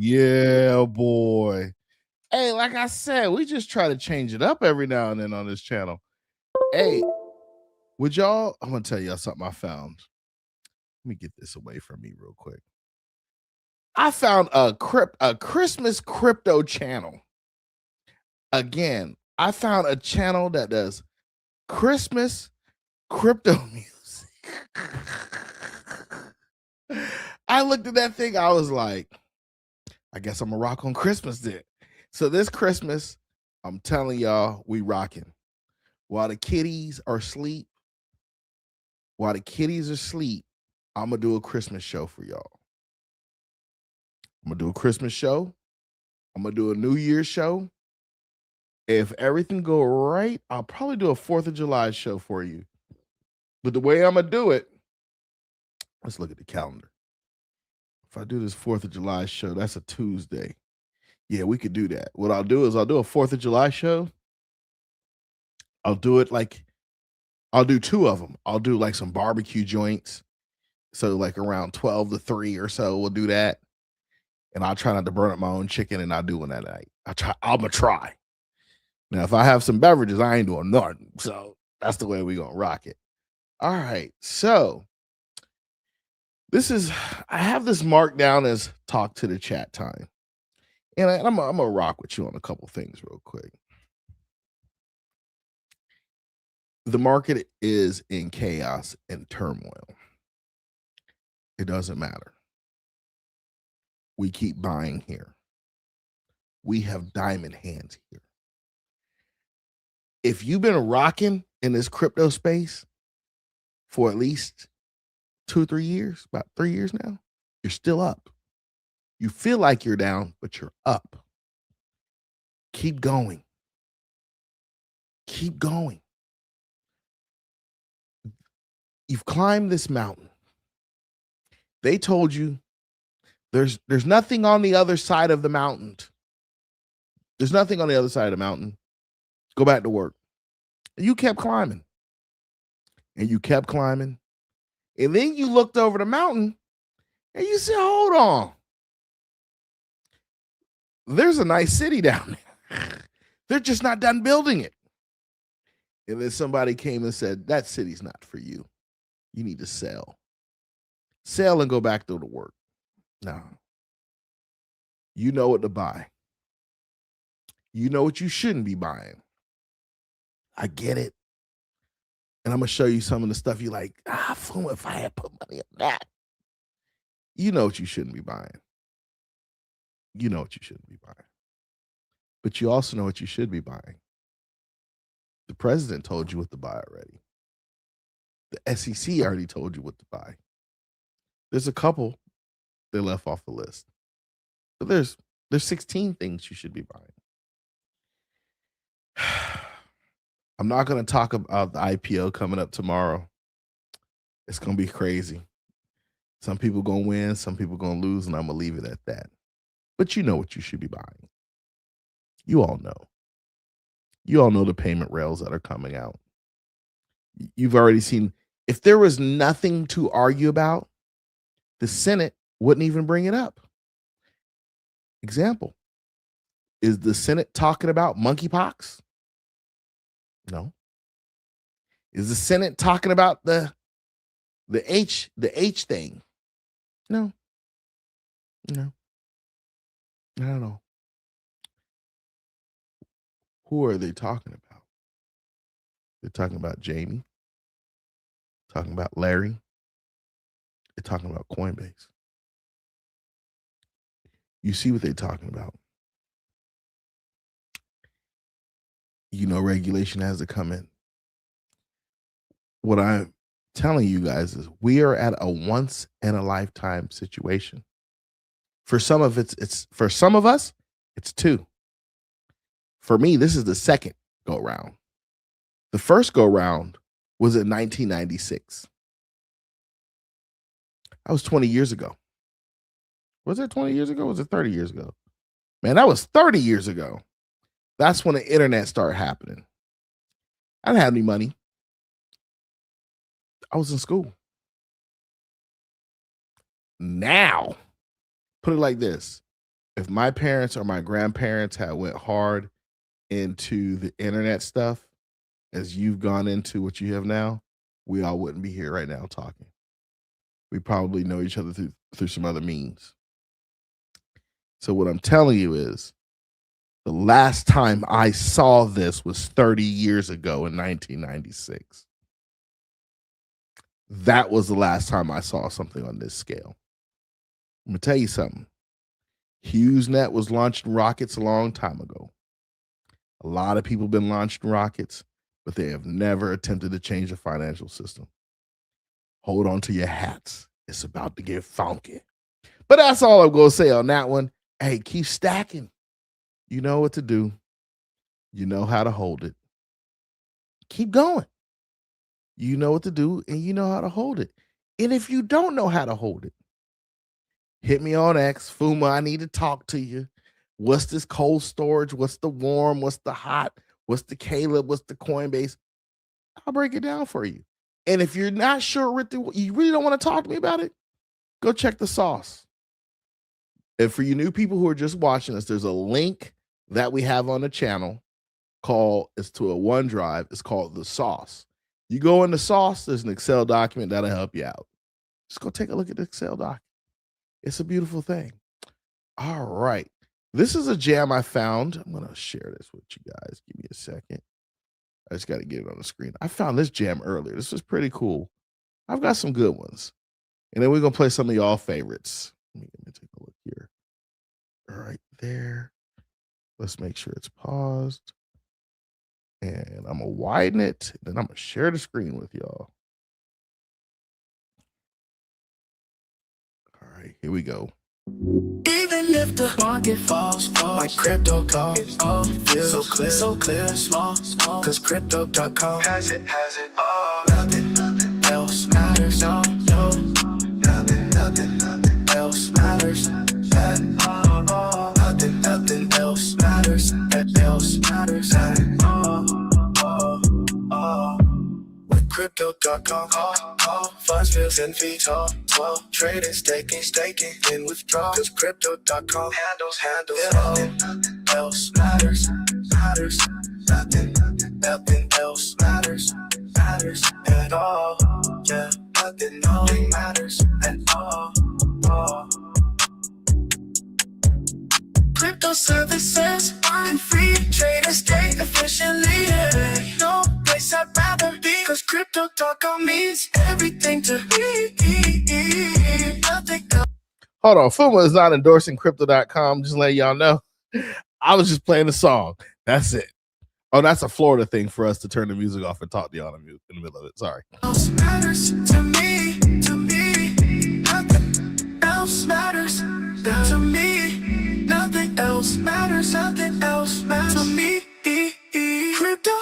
Yeah, boy. Hey, like I said, we just try to change it up every now and then on this channel. Hey, would y'all, I'm gonna tell y'all something I found. Let me get this away from me real quick. I found a Christmas crypto channel. Again, I found a channel that does Christmas crypto music. I looked at that thing, I was like, I guess I'm gonna rock on Christmas then. So this Christmas, I'm telling y'all, we rocking. While the kiddies are asleep, I'm gonna do a Christmas show for y'all. I'm gonna do a Christmas show. I'm gonna do a New Year's show. If everything go right, I'll probably do a 4th of July show for you. But the way I'm gonna do it, let's look at the calendar. If I do this 4th of July show, that's a Tuesday. Yeah, we could do that. What I'll do is I'll do a 4th of July show. I'll do it like, I'll do 2 of them. I'll do like some barbecue joints. So like around 12 to 3 or so, we'll do that. And I'll try not to burn up my own chicken, and I'll do one that night. I'm gonna try. Now, if I have some beverages, I ain't doing nothing. So that's the way we're gonna rock it. All right. So I have this marked down as talk to the chat time. And I'm gonna rock with you on a couple things real quick. The market is in chaos and turmoil. It doesn't matter. We keep buying here. We have diamond hands here. If you've been rocking in this crypto space for at least 2-3 years, about 3 years now, you're still up. You feel like you're down, but you're up. Keep going. Keep going. You've climbed this mountain. They told you there's nothing on the other side of the mountain. There's nothing on the other side of the mountain. Go back to work. And you kept climbing. And you kept climbing. And then you looked over the mountain and you said, hold on. There's a nice city down there. They're just not done building it. And then somebody came and said, that city's not for you. You need to sell. Sell and go back to the work. No. You know what to buy. You know what you shouldn't be buying. I get it. And I'm going to show you some of the stuff you like. FUMA, if I had put money on that. You know what you shouldn't be buying. You know what you shouldn't be buying. But you also know what you should be buying. The president told you what to buy already. The SEC already told you what to buy. There's a couple they left off the list. But there's 16 things you should be buying. I'm not going to talk about the IPO coming up tomorrow. It's going to be crazy. Some people going to win, some people going to lose, and I'm going to leave it at that. But you know what you should be buying. You all know. You all know the payment rails that are coming out. You've already seen, if there was nothing to argue about, the Senate wouldn't even bring it up. Example, is the Senate talking about monkeypox? No. Is the Senate talking about the H thing? No. No. I don't know. Who are they talking about? They're talking about Jamie. Talking about Larry. They're talking about Coinbase. You see what they're talking about. You know regulation has to come in. What I'm telling you guys is we are at a once in a lifetime situation. For some of for some of us, it's two. For me, this is the second go round. The first go round was in 1996. That was 20 years ago. Was it 20 years ago? Or was it 30 years ago? Man, that was 30 years ago. That's when the internet started happening. I didn't have any money. I was in school. Now, put it like this. If my parents or my grandparents had went hard into the internet stuff, as you've gone into what you have now, we all wouldn't be here right now talking. We probably know each other through some other means. So what I'm telling you is, the last time I saw this was 30 years ago in 1996. That was the last time I saw something on this scale. I'm going to tell you something. HughesNet was launched in rockets a long time ago. A lot of people have been launched in rockets, but they have never attempted to change the financial system. Hold on to your hats. It's about to get funky. But that's all I'm going to say on that one. Hey, keep stacking. You know what to do. You know how to hold it. Keep going. You know what to do, and you know how to hold it. And if you don't know how to hold it, hit me on X. FUMA, I need to talk to you. What's this cold storage? What's the warm? What's the hot? What's the Caleb? What's the Coinbase? I'll break it down for you. And if you're not sure, you really don't want to talk to me about it, go check the sauce. And for you new people who are just watching us, there's a link that we have on the channel it's to a OneDrive. It's called the sauce. You go in the sauce, there's an Excel document that'll help you out. Just go take a look at the Excel doc. It's a beautiful thing. All right. This is a jam I found. I'm going to share this with you guys. Give me a second. I just got to get it on the screen. I found this jam earlier. This was pretty cool. I've got some good ones. And then we're going to play some of y'all favorites. Let me take a look here. Right there. Let's make sure it's paused. And I'm going to widen it. Then I'm going to share the screen with y'all. All right, here we go. Even if the market falls, my crypto talk, all feels so clear, small, cause crypto.com has it all. Nothing else matters, no, nothing else matters at all. Nothing else matters at all. With crypto.com, funds, bills, and fees, all trading, staking, and withdraw. Cause crypto.com handles nothing else matters matters. Nothing else matters at all. Yeah, nothing matters at all. Crypto services and free traders stay efficiently. Yeah. No place I'd rather be, cause crypto.com means everything to me. Nothing else. Hold on, FUMA is not endorsing crypto.com. Just letting y'all know. I was just playing the song. That's it. Oh, that's a Florida thing for us to turn the music off and talk to y'all in the middle of it. Sorry. Else matters to me. Nothing else matters to me. Nothing else matters to me. Crypto,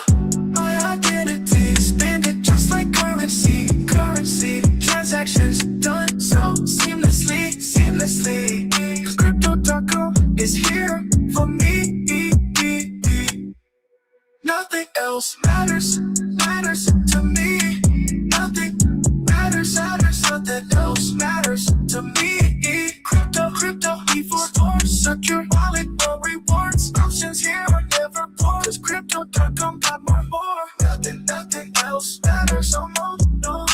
my identity, spend it just like currency. Transactions done so seamlessly. Cause crypto.com is here for me. Nothing else matters to me. Nothing else matters to me. Crypto, E4 secure wallet, no rewards. Options here are never poor. Cause crypto.com got more. Nothing else matters, oh no.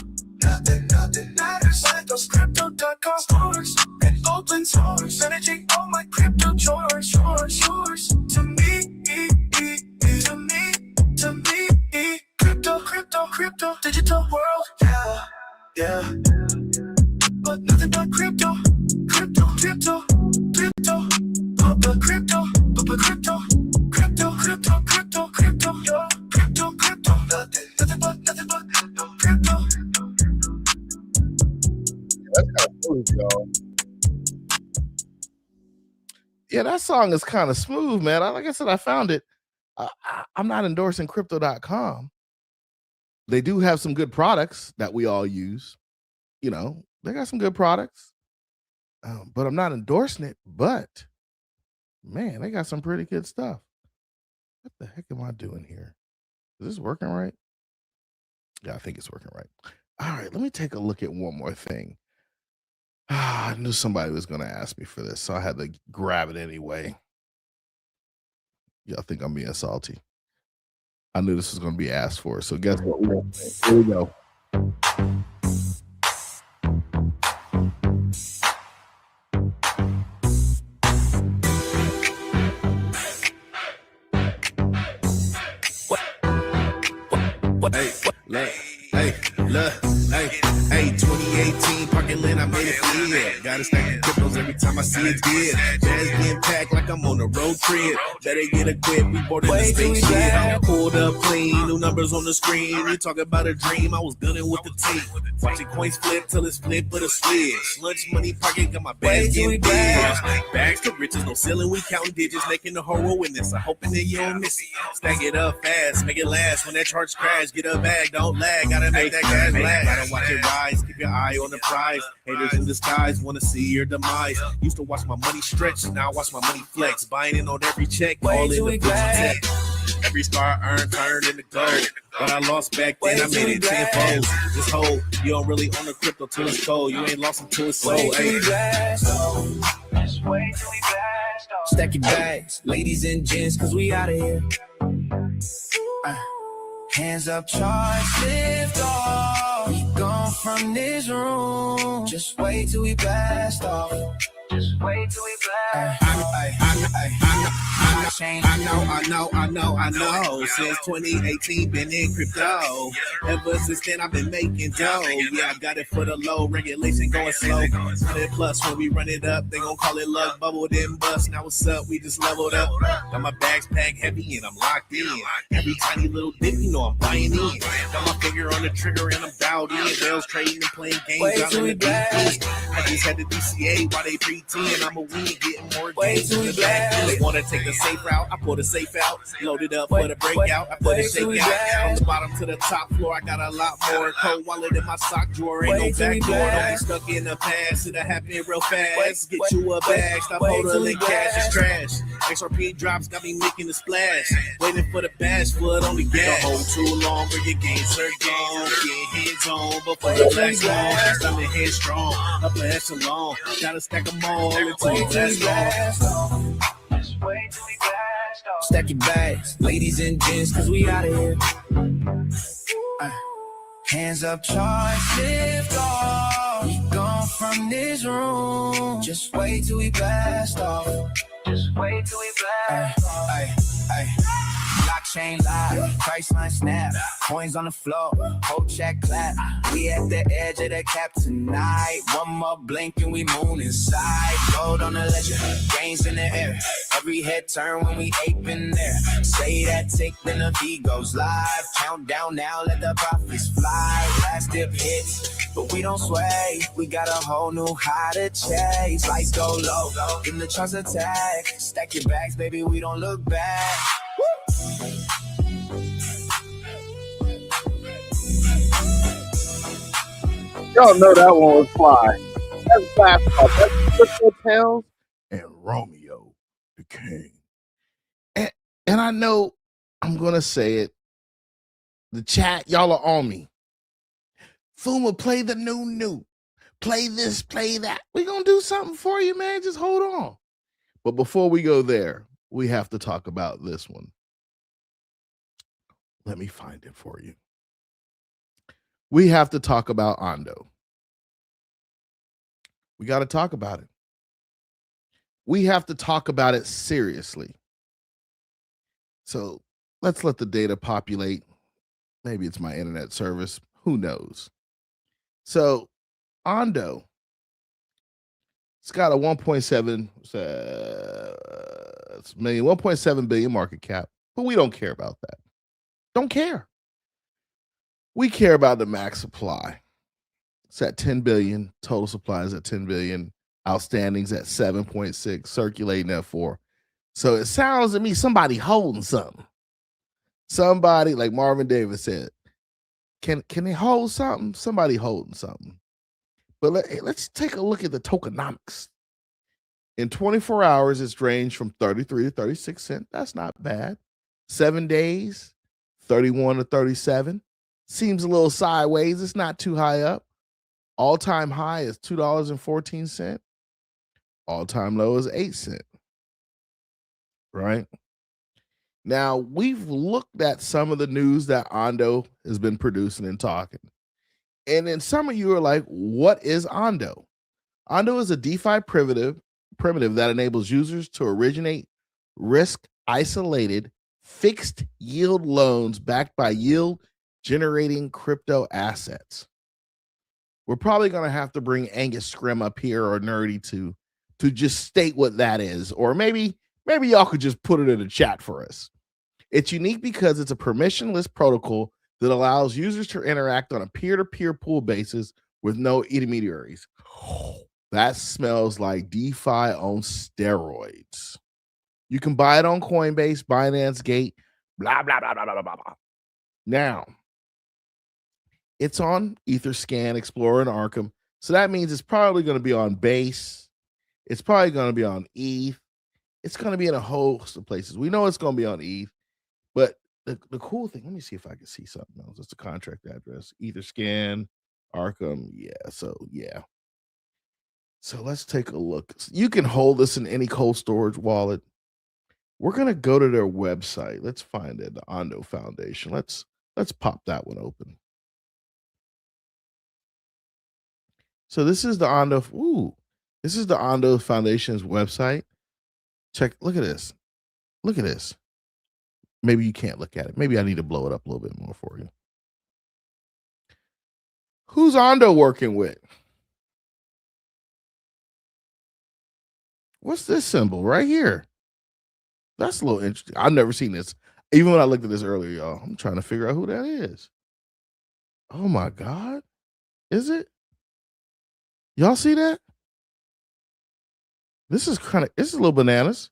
Nothing matters like those crypto.com stores and open source. Managing all my crypto chores. To me. Crypto, digital world, yeah. But nothing but crypto, but crypto, yo, crypto, nothing but crypto. That's kind of smooth, y'all. Yeah, that song is kind of smooth, man. Like I said, I found it. I'm not endorsing crypto.com. They do have some good products that we all use. You know, they got some good products, but I'm not endorsing it. But man, they got some pretty good stuff. What the heck am I doing here? Is this working right? Yeah, I think it's working right. All right, let me take a look at one more thing. I knew somebody was going to ask me for this, so I had to grab it anyway. Y'all think I'm being salty. I knew this was going to be asked for, so guess what? Here we go. Hey, 2018 parking lot, I made it feel. Gotta stack the cryptos every time I see it deal. Bags getting packed like I'm on a road trip. Better get equipped, we boarded the spaceship. I pulled up clean, new numbers on the screen. You talk about a dream, I was gunning with the team. Watching coins flip till it's flip with a switch. Lunch money pocket, got my bags getting big. Bags to riches, no ceiling, we counting digits, making the whole world witness. I'm hoping that you don't miss it. Stack it up fast, make it last. When that charge crash, get a bag, don't lag. Gotta make that gas last. Gotta watch it rise, keep your eye on the prize. Haters in disguise, wanna see your demise. Used to watch my money stretch, now I watch my money flex. Buying in on every check, all in the tech. Every star I earned turned into gold. What I lost back then, I made it tenfold. This whole, you don't really own the crypto till it's cold. You ain't lost until it's sold. Stack your bags, ladies and gents, cause we out of here. Hands up, charge, lift off. We gone from this room. Just wait till we blast off. Just wait till we blast. I know. Since 2018, been in crypto. Ever since then, I've been making dough. Yeah, I got it for the low. Regulation going slow. 100 plus when we run it up. They gon' call it luck. Bubble then bust. Now what's up? We just leveled up. Got my bags packed heavy and I'm locked in. Every tiny little dip, you know I'm buying in. Got my finger on the trigger and I'm dialed in. Bells trading and playing games. Out in the deep. I just had the DCA while they pretend I'm a win, getting more games in the back. They wanna take the safe route, I pull the safe out. Loaded up for the breakout, I put it shake out. From the bottom to the top floor, I got a lot more. Cold wallet in my sock drawer, ain't no back door. Don't be stuck in the past, it'll happen real fast. Get you a bag, stop holding cash, it's trash. XRP drops got me making a splash. Waiting for the bash, flood on the gas. Don't hold too long, or your gains are gone. Get hands on before the black song. I'm headstrong, upper echelon. Gotta stack them all until the last long. Just wait till we blast off. stack your bags. Ladies and gents, cause we out of here. Hands up, charge, lift off. We gone from this room. Just wait till we blast off. Just wait till we blast off. Blockchain live, Priceline snap, coins on the floor, whole check clap. We at the edge of the cap tonight. One more blink and we moon inside. Gold on the ledger, gains in the air. Every head turn when we ape in there. Say that tick, then the V goes live. Countdown now, let the profits fly. Last dip hits, but we don't sway. We got a whole new high to chase. Lights go low, in the charts attack. Stack your bags, baby, we don't look back. Y'all know that one was fly. That's basketball. That's Crypto Tales and Romeo the King. And I know I'm gonna say it. The chat, y'all are on me. FUMA, play the new. Play this, play that. We're gonna do something for you, man. Just hold on. But before we go there, we have to talk about this one. Let me find it for you. We have to talk about ONDO. We got to talk about it. We have to talk about it seriously. So let's let the data populate. Maybe it's my internet service. Who knows? So ONDO, it's got a 1.7 billion market cap, but we don't care about that. Don't care. We care about the max supply. It's at 10 billion. Total supply is at 10 billion. Outstandings at 7.6. Circulating at 4. So it sounds to me somebody holding something. Somebody, like Marvin Davis said, can they hold something? Somebody holding something. But let's take a look at the tokenomics. In 24 hours, it's ranged from 33 to 36 cents. That's not bad. 7 days, 31 to 37. Seems a little sideways. It's not too high up. All-time high is $2.14. All-time low is 8 cents. Right? Now, we've looked at some of the news that ONDO has been producing and talking. And then some of you are like, what is ONDO? ONDO is a DeFi primitive that enables users to originate risk-isolated, fixed-yield loans backed by yield-generating crypto assets. We're probably going to have to bring Angus Scrim up here or Nerdy to just state what that is. Or maybe y'all could just put it in the chat for us. It's unique because it's a permissionless protocol that allows users to interact on a peer-to-peer pool basis with no intermediaries. That smells like DeFi on steroids. You can buy it on Coinbase, Binance, Gate, blah, blah, blah, blah, blah, blah, blah. Now, it's on Etherscan, Explorer, and Arkham. So that means it's probably going to be on Base. It's probably going to be on ETH. It's going to be in a host of places. We know it's going to be on ETH. But the cool thing, let me see if I can see something else. It's the contract address. Etherscan, Arkham. Yeah, so yeah. So let's take a look. You can hold this in any cold storage wallet. We're going to go to their website. Let's find it, the ONDO Foundation. Let's pop that one open. So this is the ONDO. This is the ONDO Foundation's website. Look at this. Look at this. Maybe you can't look at it. Maybe I need to blow it up a little bit more for you. Who's ONDO working with? What's this symbol right here? That's a little interesting. I've never seen this. Even when I looked at this earlier, y'all, I'm trying to figure out who that is. Oh my God. Is it? Y'all see that? This is a little bananas.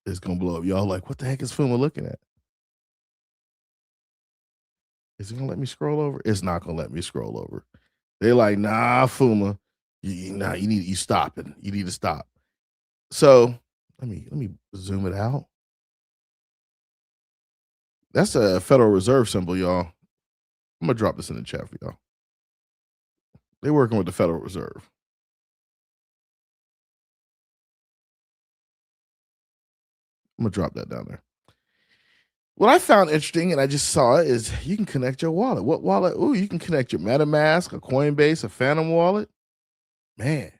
It's going to blow up. Y'all like, what the heck is FUMA looking at? Is it going to let me scroll over? It's not going to let me scroll over. They're like, nah, FUMA. You stop it. You need to stop. So let me zoom it out. That's a Federal Reserve symbol, y'all. I'm going to drop this in the chat for y'all. They're working with the Federal Reserve. I'm gonna drop that down there. What I found interesting, and I just saw it, is you can connect your wallet. What wallet? Oh, you can connect your MetaMask, a Coinbase, a Phantom wallet. Man,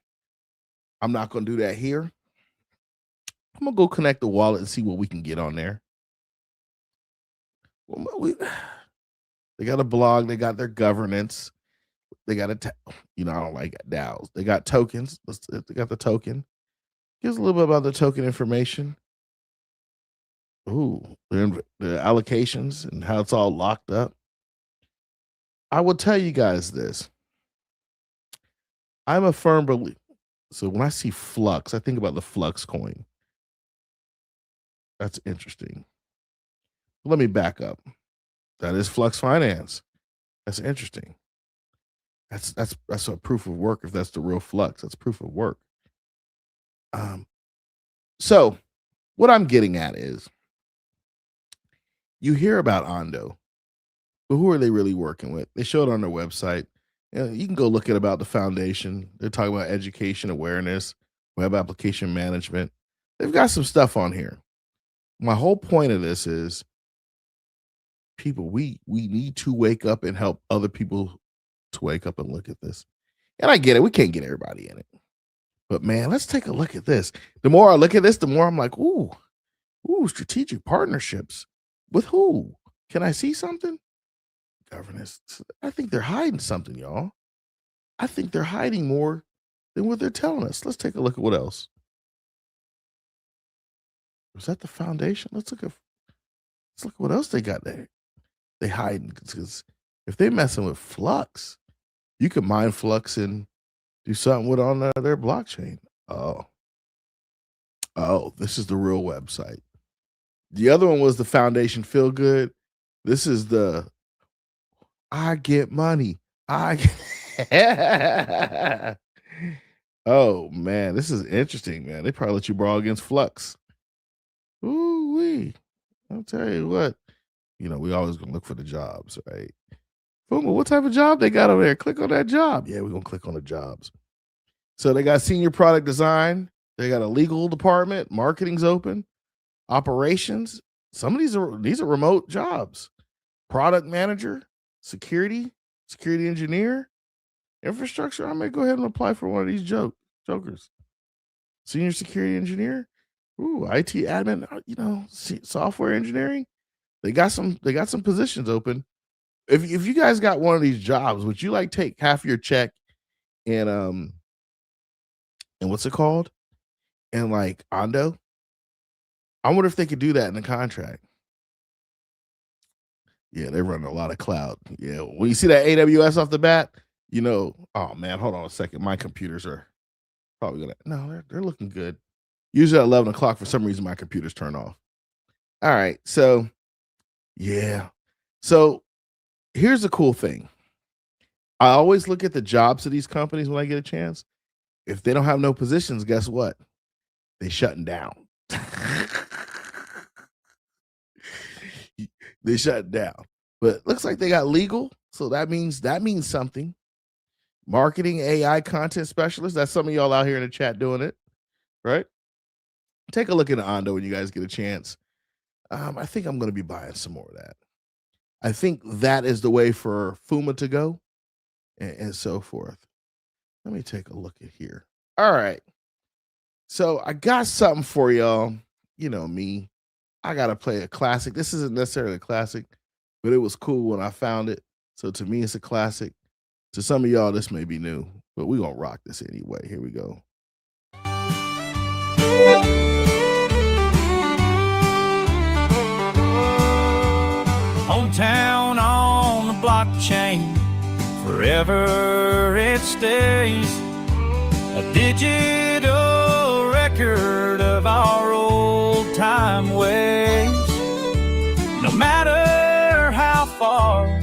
I'm not gonna do that here. I'm gonna go connect the wallet and see what we can get on there. They got a blog. They got their governance. They got I don't like DAOs. They got tokens. They got the token. Here's a little bit about the token information. Ooh, the allocations and how it's all locked up. I will tell you guys this. I'm a firm believer. So when I see Flux, I think about the Flux coin. That's interesting. Let me back up. That is Flux Finance. That's interesting. That's a proof of work. If that's the real Flux, that's proof of work. So what I'm getting at is, you hear about ONDO, but who are they really working with? They show it on their website. You can go look at about the foundation. They're talking about education awareness, web application management. They've got some stuff on here. My whole point of this is, people, we need to wake up and help other people to wake up and look at this. And I get it. We can't get everybody in it. But man, let's take a look at this. The more I look at this, the more I'm like, ooh, strategic partnerships. With who? Can I see something? Governance. I think they're hiding something, y'all. I think they're hiding more than what they're telling us. Let's take a look at what else. Was that the foundation? Let's look at what else they got there. They hiding, because if they messing with Flux, you can mine Flux and do something with on their blockchain. Oh, this is the real website. The other one was the foundation feel good. This is the I get money. Oh man, this is interesting, man. They probably let you borrow against Flux. Ooh wee. I'll tell you what. We always gonna look for the jobs, right? FUMA, what type of job they got over there? Click on that job. Yeah, we're gonna click on the jobs. So they got senior product design. They got a legal department. Marketing's open. Operations. Some of these are remote jobs. Product manager, security engineer, infrastructure. I may go ahead and apply for one of these jokers. Senior security engineer. Ooh, IT admin. Software engineering. They got some positions open. If you guys got one of these jobs, would you like take half your check and what's it called? And like ONDO? I wonder if they could do that in the contract. Yeah, they're running a lot of cloud. Yeah, when you see that AWS off the bat, oh man, hold on a second. My computers are probably they're looking good. Usually at 11 o'clock, for some reason, my computers turn off. All right, so yeah. So here's the cool thing. I always look at the jobs of these companies when I get a chance. If they don't have no positions, guess what? They shutting down. They shut down. But looks like they got legal. So that means something. Marketing, AI content specialist. That's some of y'all out here in the chat doing it, right? Take a look at ONDO when you guys get a chance. I think I'm going to be buying some more of that. I think that is the way for FUMA to go and so forth. Let me take a look at here. All right. So I got something for y'all. You know me. I got to play a classic. This isn't necessarily a classic, but it was cool when I found it. So to me, it's a classic. To some of y'all, this may be new, but we're going to rock this anyway. Here we go. Hometown on the blockchain, forever it stays. A digital record of our old time ways. No matter how far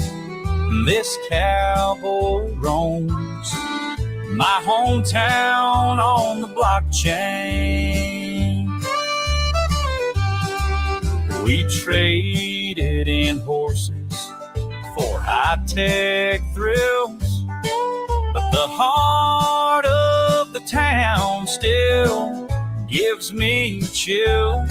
this cowboy roams, my hometown on the blockchain. We traded in horses for high-tech thrills, but the heart of the town still gives me chills.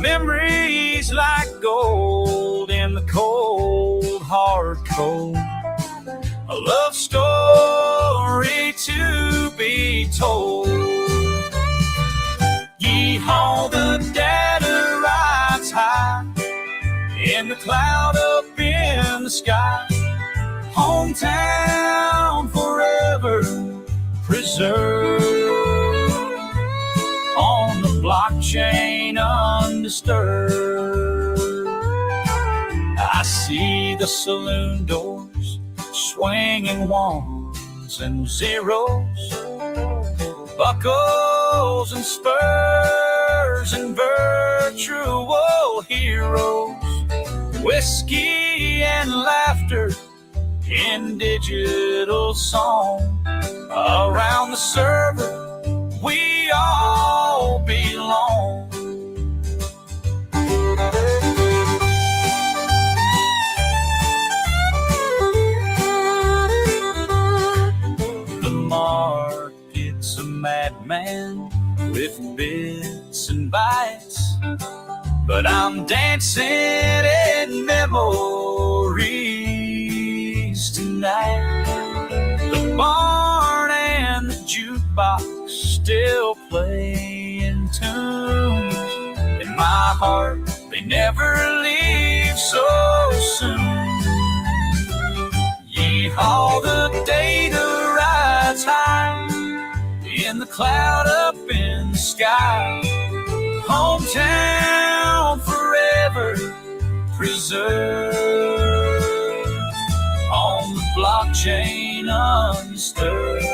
Memories like gold in the cold, hard cold. A love story to be told. Yeehaw, the data rides high in the cloud up in the sky. Hometown forever preserved on the blockchain undisturbed. I see the saloon doors swinging ones and zeros, buckles and spurs and virtual heroes, whiskey and laughter in digital song. Around the server we all belong. The market's a madman with bits and bytes, but I'm dancing in memories tonight. The barn and the jukebox still playing tunes. In my heart, they never leave so soon. Yeehaw, the data rides high in the cloud up in the sky. Hometown forever preserved on the blockchain undisturbed.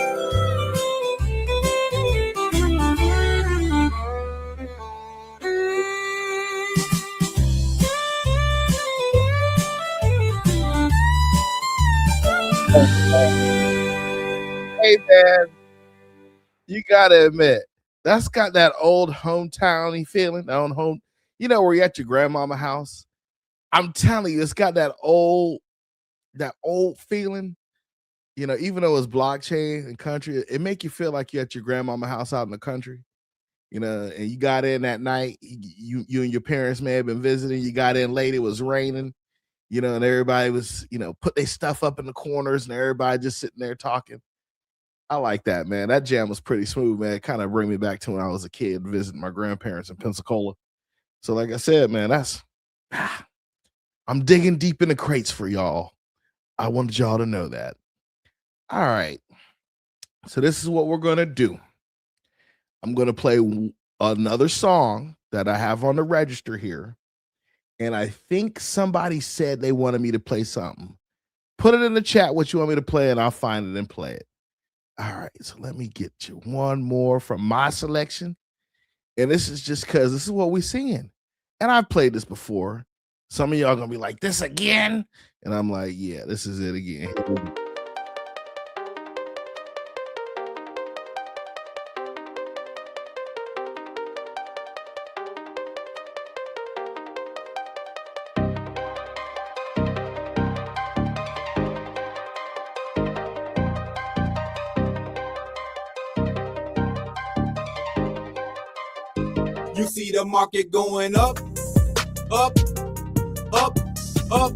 Hey man, you gotta admit, that's got that old hometowny feeling, that old home, you know, where you're at your grandmama house. I'm telling you, it's got that old feeling. You know, even though it's blockchain and country, it make you feel like you're at your grandmama house out in the country. You know, and you got in that night, you and your parents may have been visiting, you got in late, it was raining, you know, and everybody was, you know, put their stuff up in the corners and everybody just sitting there talking. I like that, man. That jam was pretty smooth, man. It kind of bring me back to when I was a kid visiting my grandparents in Pensacola. So like I said, man, I'm digging deep in the crates for y'all. I wanted y'all to know that. All right. So this is what we're going to do. I'm going to play another song that I have on the register here. And I think somebody said they wanted me to play something. Put it in the chat what you want me to play, and I'll find it and play it. All right, so let me get you one more from my selection. And this is just because this is what we're seeing. And I've played this before. Some of y'all going to be like, this again? And I'm like, yeah, this is it again. You see the market going up, up, up, up,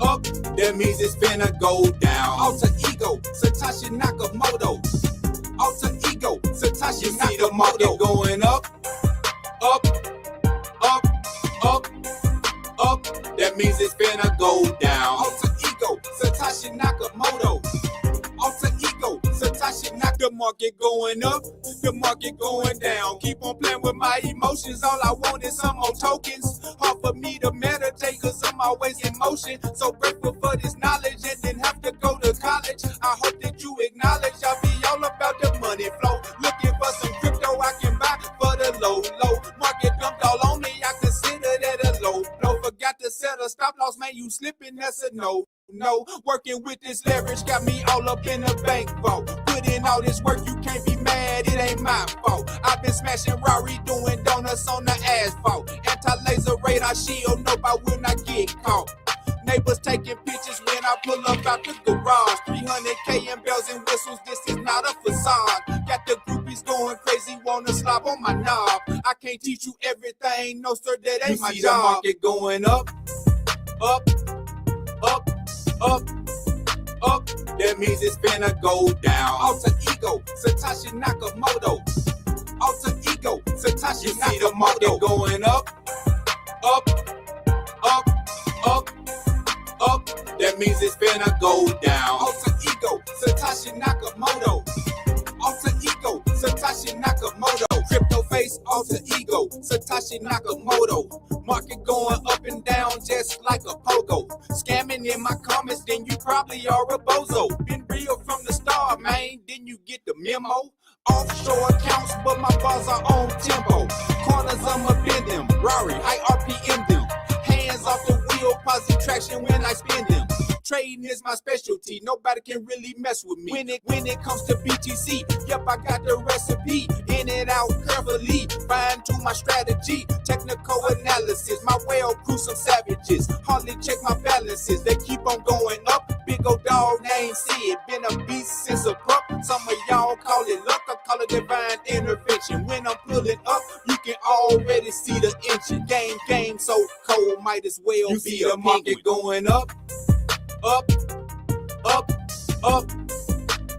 up. That means it's finna go down. Alter ego, Satoshi Nakamoto. Alter ego, Satoshi Nakamoto. You see the market going up, up, up, up, up. That means it's finna go down. Alter ego, Satoshi Nakamoto. Alter ego, Satoshi Nakamoto. The market going up, the market going down. Keep on playing with my emotions. All I want is some more tokens. Hard for me to meditate, cause I'm always in motion. So grateful for this knowledge and didn't have to go to college. I hope that you acknowledge I'll be all about the money flow. Looking for some crypto I can buy for the low. Market dumped all on me, I consider that a low blow. Forgot to set a stop loss, man, you slipping, that's a no. Working with this leverage got me all up in the bank vault. Put in all this work, you can't be mad, it ain't my fault. I've been smashing Rari, doing donuts on the asphalt. Anti-laser radar shield, nope, I will not get caught. Neighbors taking pictures when I pull up out the garage. 300K in bells and whistles, this is not a facade. Got the groupies going crazy, wanna wanna slob on my knob. I can't teach you everything, no sir, that ain't my job. The market going up, up, up, up, up. That means it's finna go down. Alter ego, Satoshi Nakamoto. Alter ego, Satoshi Nakamoto. See the market going up, up, up, up, up. That means it's finna go down. Alter ego, Satoshi Nakamoto. Alter ego, Satoshi Nakamoto. Crypto face, alter ego, Satoshi Nakamoto. Market going up and down just like a pogo. Scamming in my comments, then you probably are a bozo. Been real from the start, man, didn't you get the memo? Offshore accounts, but my bars are on tempo. Corners, I'ma bend them. Rari, I RPM them. Hands off the wheel, positive traction when I spin them. Trading is my specialty, nobody can really mess with me. When it comes to BTC, yep, I got the recipe. In and out carefully, fine tune my strategy. Technical analysis, my well crew some savages. Hardly check my balances, they keep on going up. Big old dog, they ain't see it. Been a beast since a pup. Some of y'all call it luck, I call it divine intervention. When I'm pulling up, you can already see the engine. Game so cold, might as well you be the market going up. Up, up, up,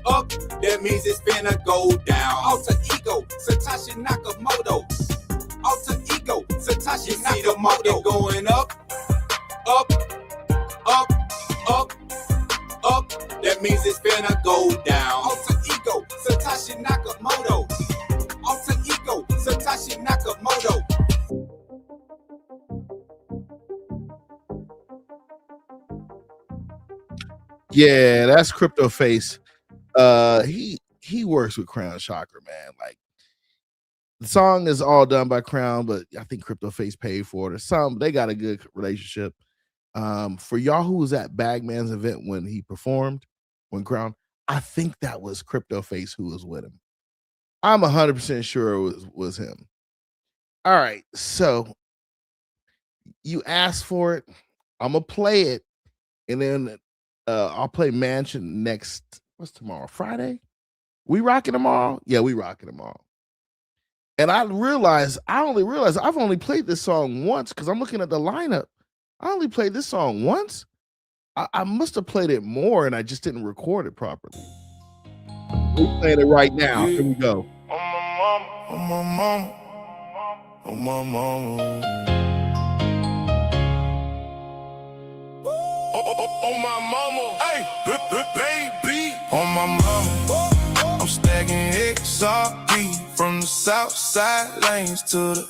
up. That means it's finna go down. Alter ego, Satoshi Nakamoto. Alter ego, Satoshi Nakamoto. See the market going up, up, up, up, up. That means it's finna go down. Alter ego, Satoshi Nakamoto. Alter ego, Satoshi Nakamoto. Yeah, that's Crypto Face. He works with Krown Chakra, man. Like the song is all done by Krown, but I think Crypto Face paid for it or something. They got a good relationship. For y'all who was at Bagman's event when he performed, when Krown, I think that was Crypto Face who was with him. I'm 100% sure it was him. All right, so you asked for it. I'm gonna play it, and then I'll play Mansion next. What's tomorrow? Friday? We rocking tomorrow? Yeah, we rocking tomorrow. And I only realized I've only played this song once because I'm looking at the lineup. I only played this song once. I must have played it more and I just didn't record it properly. We're playing it right now. Here we go. On my mama, on my mama. On my mama, hey, baby. On my mama, I'm stacking XRP from the south side lanes to the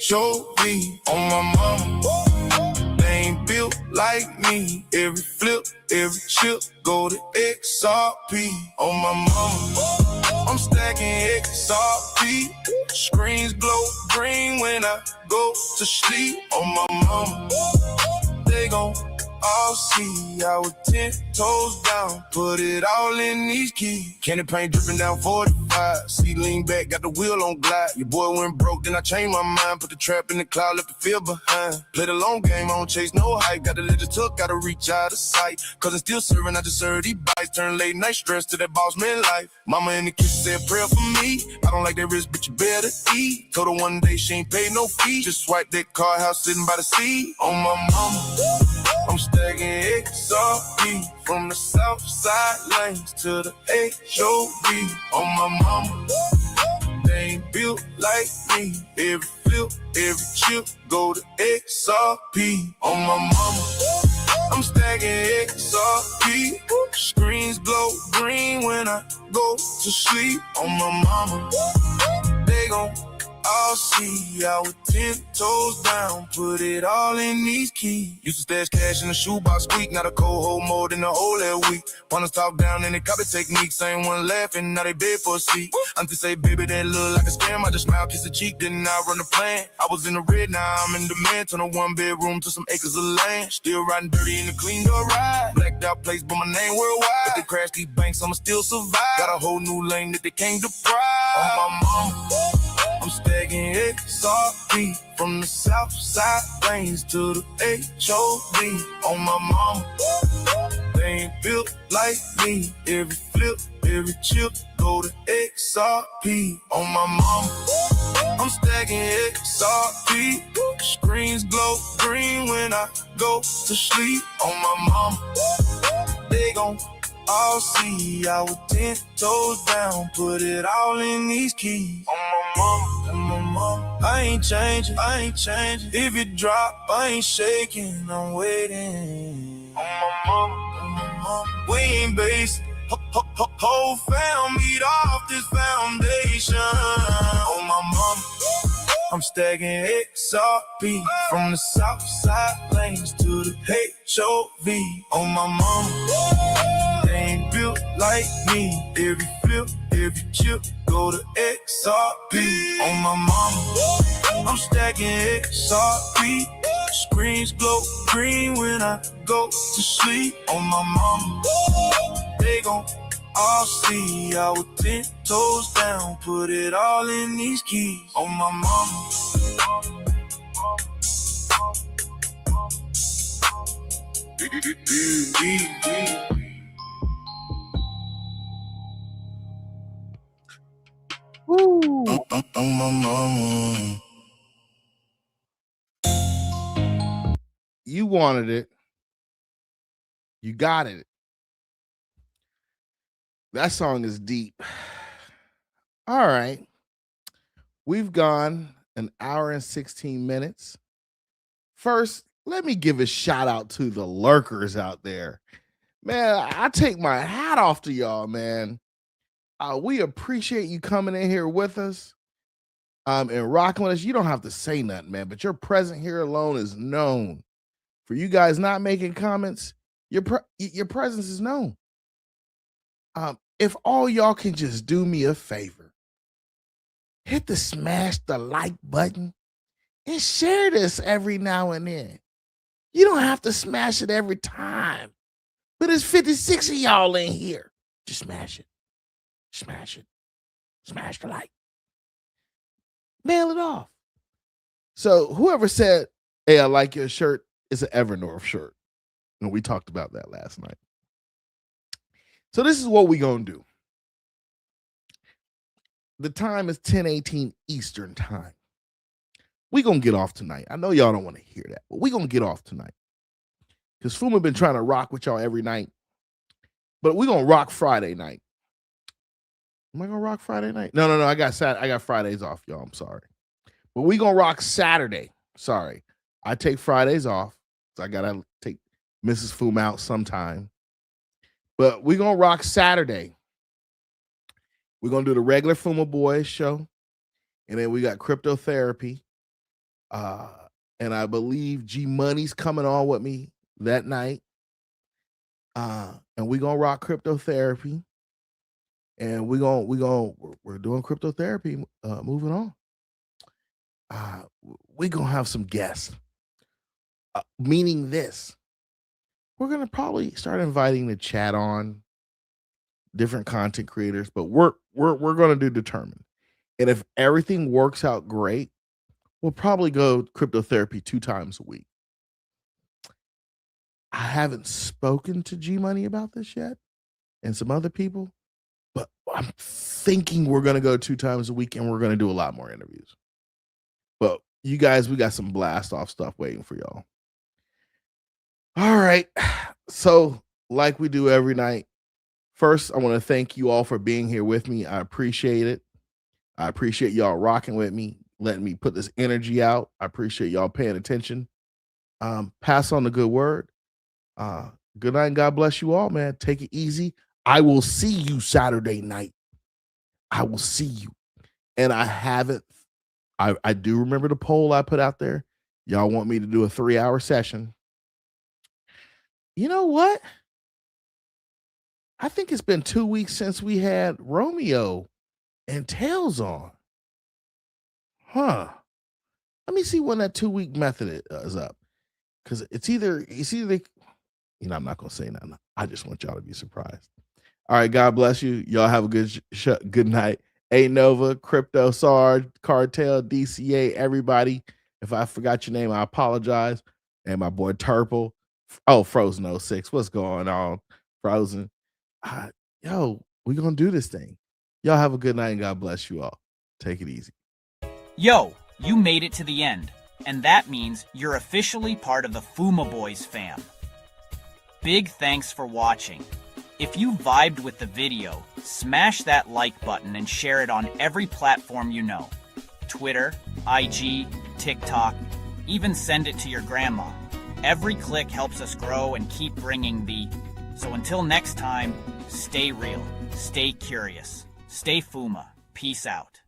HOV. On my mama, they ain't built like me. Every flip, every chip, go to XRP. On my mama, I'm stacking XRP. Screens glow green when I go to sleep. On my mama, they gon' all see I was 10 toes down, put it all in these keys. Candy paint dripping down 45. See lean back, got the wheel on glide. Your boy went broke, then I changed my mind. Put the trap in the cloud, left the field behind. Play the long game, I don't chase no hype. Got to let it took, gotta reach out of sight. Cause I'm still serving, I just serve these bites. Turn late night stress to that boss man life. Mama in the kitchen said prayer for me. I don't like that risk, but you better eat. Told her one day she ain't paid no fee. Just swipe that car house sitting by the sea. On my mama, I'm stacking XRP from the south side lanes to the HOV. On my mama, they ain't built like me. Every flip, every chip, go to XRP. On my mama, I'm stacking XRP. Screens glow green when I go to sleep. On my mama, they gon' all see I was 10 toes down, put it all in these keys. Used to stash cash in the shoebox squeak, not a cold hold more than a whole that week. Wanna talk down in the copy techniques, ain't one laughing, now they beg for a seat. Auntie say, baby, that look like a scam. I just smile, kiss the cheek, then I run the plan. I was in the red, now I'm in demand. Turn a one bedroom to some acres of land. Still riding dirty in the clean door ride. Blacked out place, but my name worldwide. If they crash these banks, I'ma still survive. Got a whole new lane that they came to pride. On my mama, I'm stacking XRP from the south side lanes to the HOV. On my mama, they They ain't built like me. Every flip, every chip, go to XRP. On my mama, I'm stacking XRP. Screens glow green when I go to sleep. On my mama, they gon' all see. I was 10 toes down, put it all in these keys. On my mama, on my mama, I ain't changing, I ain't changing. If it drop, I ain't shaking, I'm waiting. On my mama, on my mama, we ain't basic. Whole fam meet off this foundation. On my mama, I'm stacking XRP from the south side lanes to the HOV. On my mama, they ain't built like me. Every flip, every chip, go to XRP. On my mama, I'm stacking XRP. Screens glow green when I go to sleep. On my mama, they gon' all see. I was 10 toes down, put it all in these keys. On my mama. Woo. On my mama. You wanted it. You got it. That song is deep. All right. We've gone an hour and 16 minutes. First, let me give a shout out to the lurkers out there. Man, I take my hat off to y'all, man. We appreciate you coming in here with us and rocking with us. You don't have to say nothing, man, but your presence here alone is known. For you guys not making comments, your presence is known. If all y'all can just do me a favor, smash the like button and share this every now and then. You don't have to smash it every time, but there's 56 of y'all in here. Just smash it. Smash it. Smash the like. Nail it off. So whoever said, hey, I like your shirt, it's an Evernorth shirt. And we talked about that last night. So this is what we're going to do. The time is 10:18 Eastern time. We're going to get off tonight. I know y'all don't want to hear that, but we're going to get off tonight. Because FUMA been trying to rock with y'all every night. But we're going to rock Friday night. Am I going to rock Friday night? No. I got Fridays off, y'all. I'm sorry. But we're going to rock Saturday. Sorry. I take Fridays off. So I got to take Mrs. FUMA out sometime. But we're going to rock Saturday. We're going to do the regular FUMA Boy'Z show. And then we got cryptotherapy. And I believe G Money's coming on with me that night. And we're going to rock cryptotherapy. And we're doing cryptotherapy moving on. We're going to have some guests. Meaning this. We're going to probably start inviting the chat on different content creators, but we're going to do determined. And if everything works out great, we'll probably go cryptotherapy 2 times a week. I haven't spoken to G Money about this yet and some other people, but I'm thinking we're going to go 2 times a week and we're going to do a lot more interviews. But you guys, we got some blast off stuff waiting for y'all. All right. So like we do every night, first, I want to thank you all for being here with me. I appreciate it. I appreciate y'all rocking with me, letting me put this energy out. I appreciate y'all paying attention. Pass on the good word. Good night and God bless you all, man. Take it easy. I will see you Saturday night. I will see you. And I do remember the poll I put out there. Y'all want me to do a 3-hour session. You know what? I think it's been 2 weeks since we had Romeo and Tails on. Huh. Let me see when that 2-week method is up. Because it's either, I'm not going to say nothing. I just want y'all to be surprised. All right. God bless you. Y'all have a good night. A Nova, Crypto, Sarge, Cartel, DCA, everybody. If I forgot your name, I apologize. And my boy Turple. Oh, Frozen 06. What's going on? frozen. Yo, we're going to do this thing. Y'all have a good night and God bless you all. Take it easy. Yo, you made it to the end, and that means you're officially part of the FUMA Boy'Z fam. Big thanks for watching. If you vibed with the video, smash that like button and share it on every platform you know. Twitter, IG, TikTok, even send it to your grandma. Every click helps us grow and keep bringing the... So until next time, stay real, stay curious, stay FUMA. Peace out.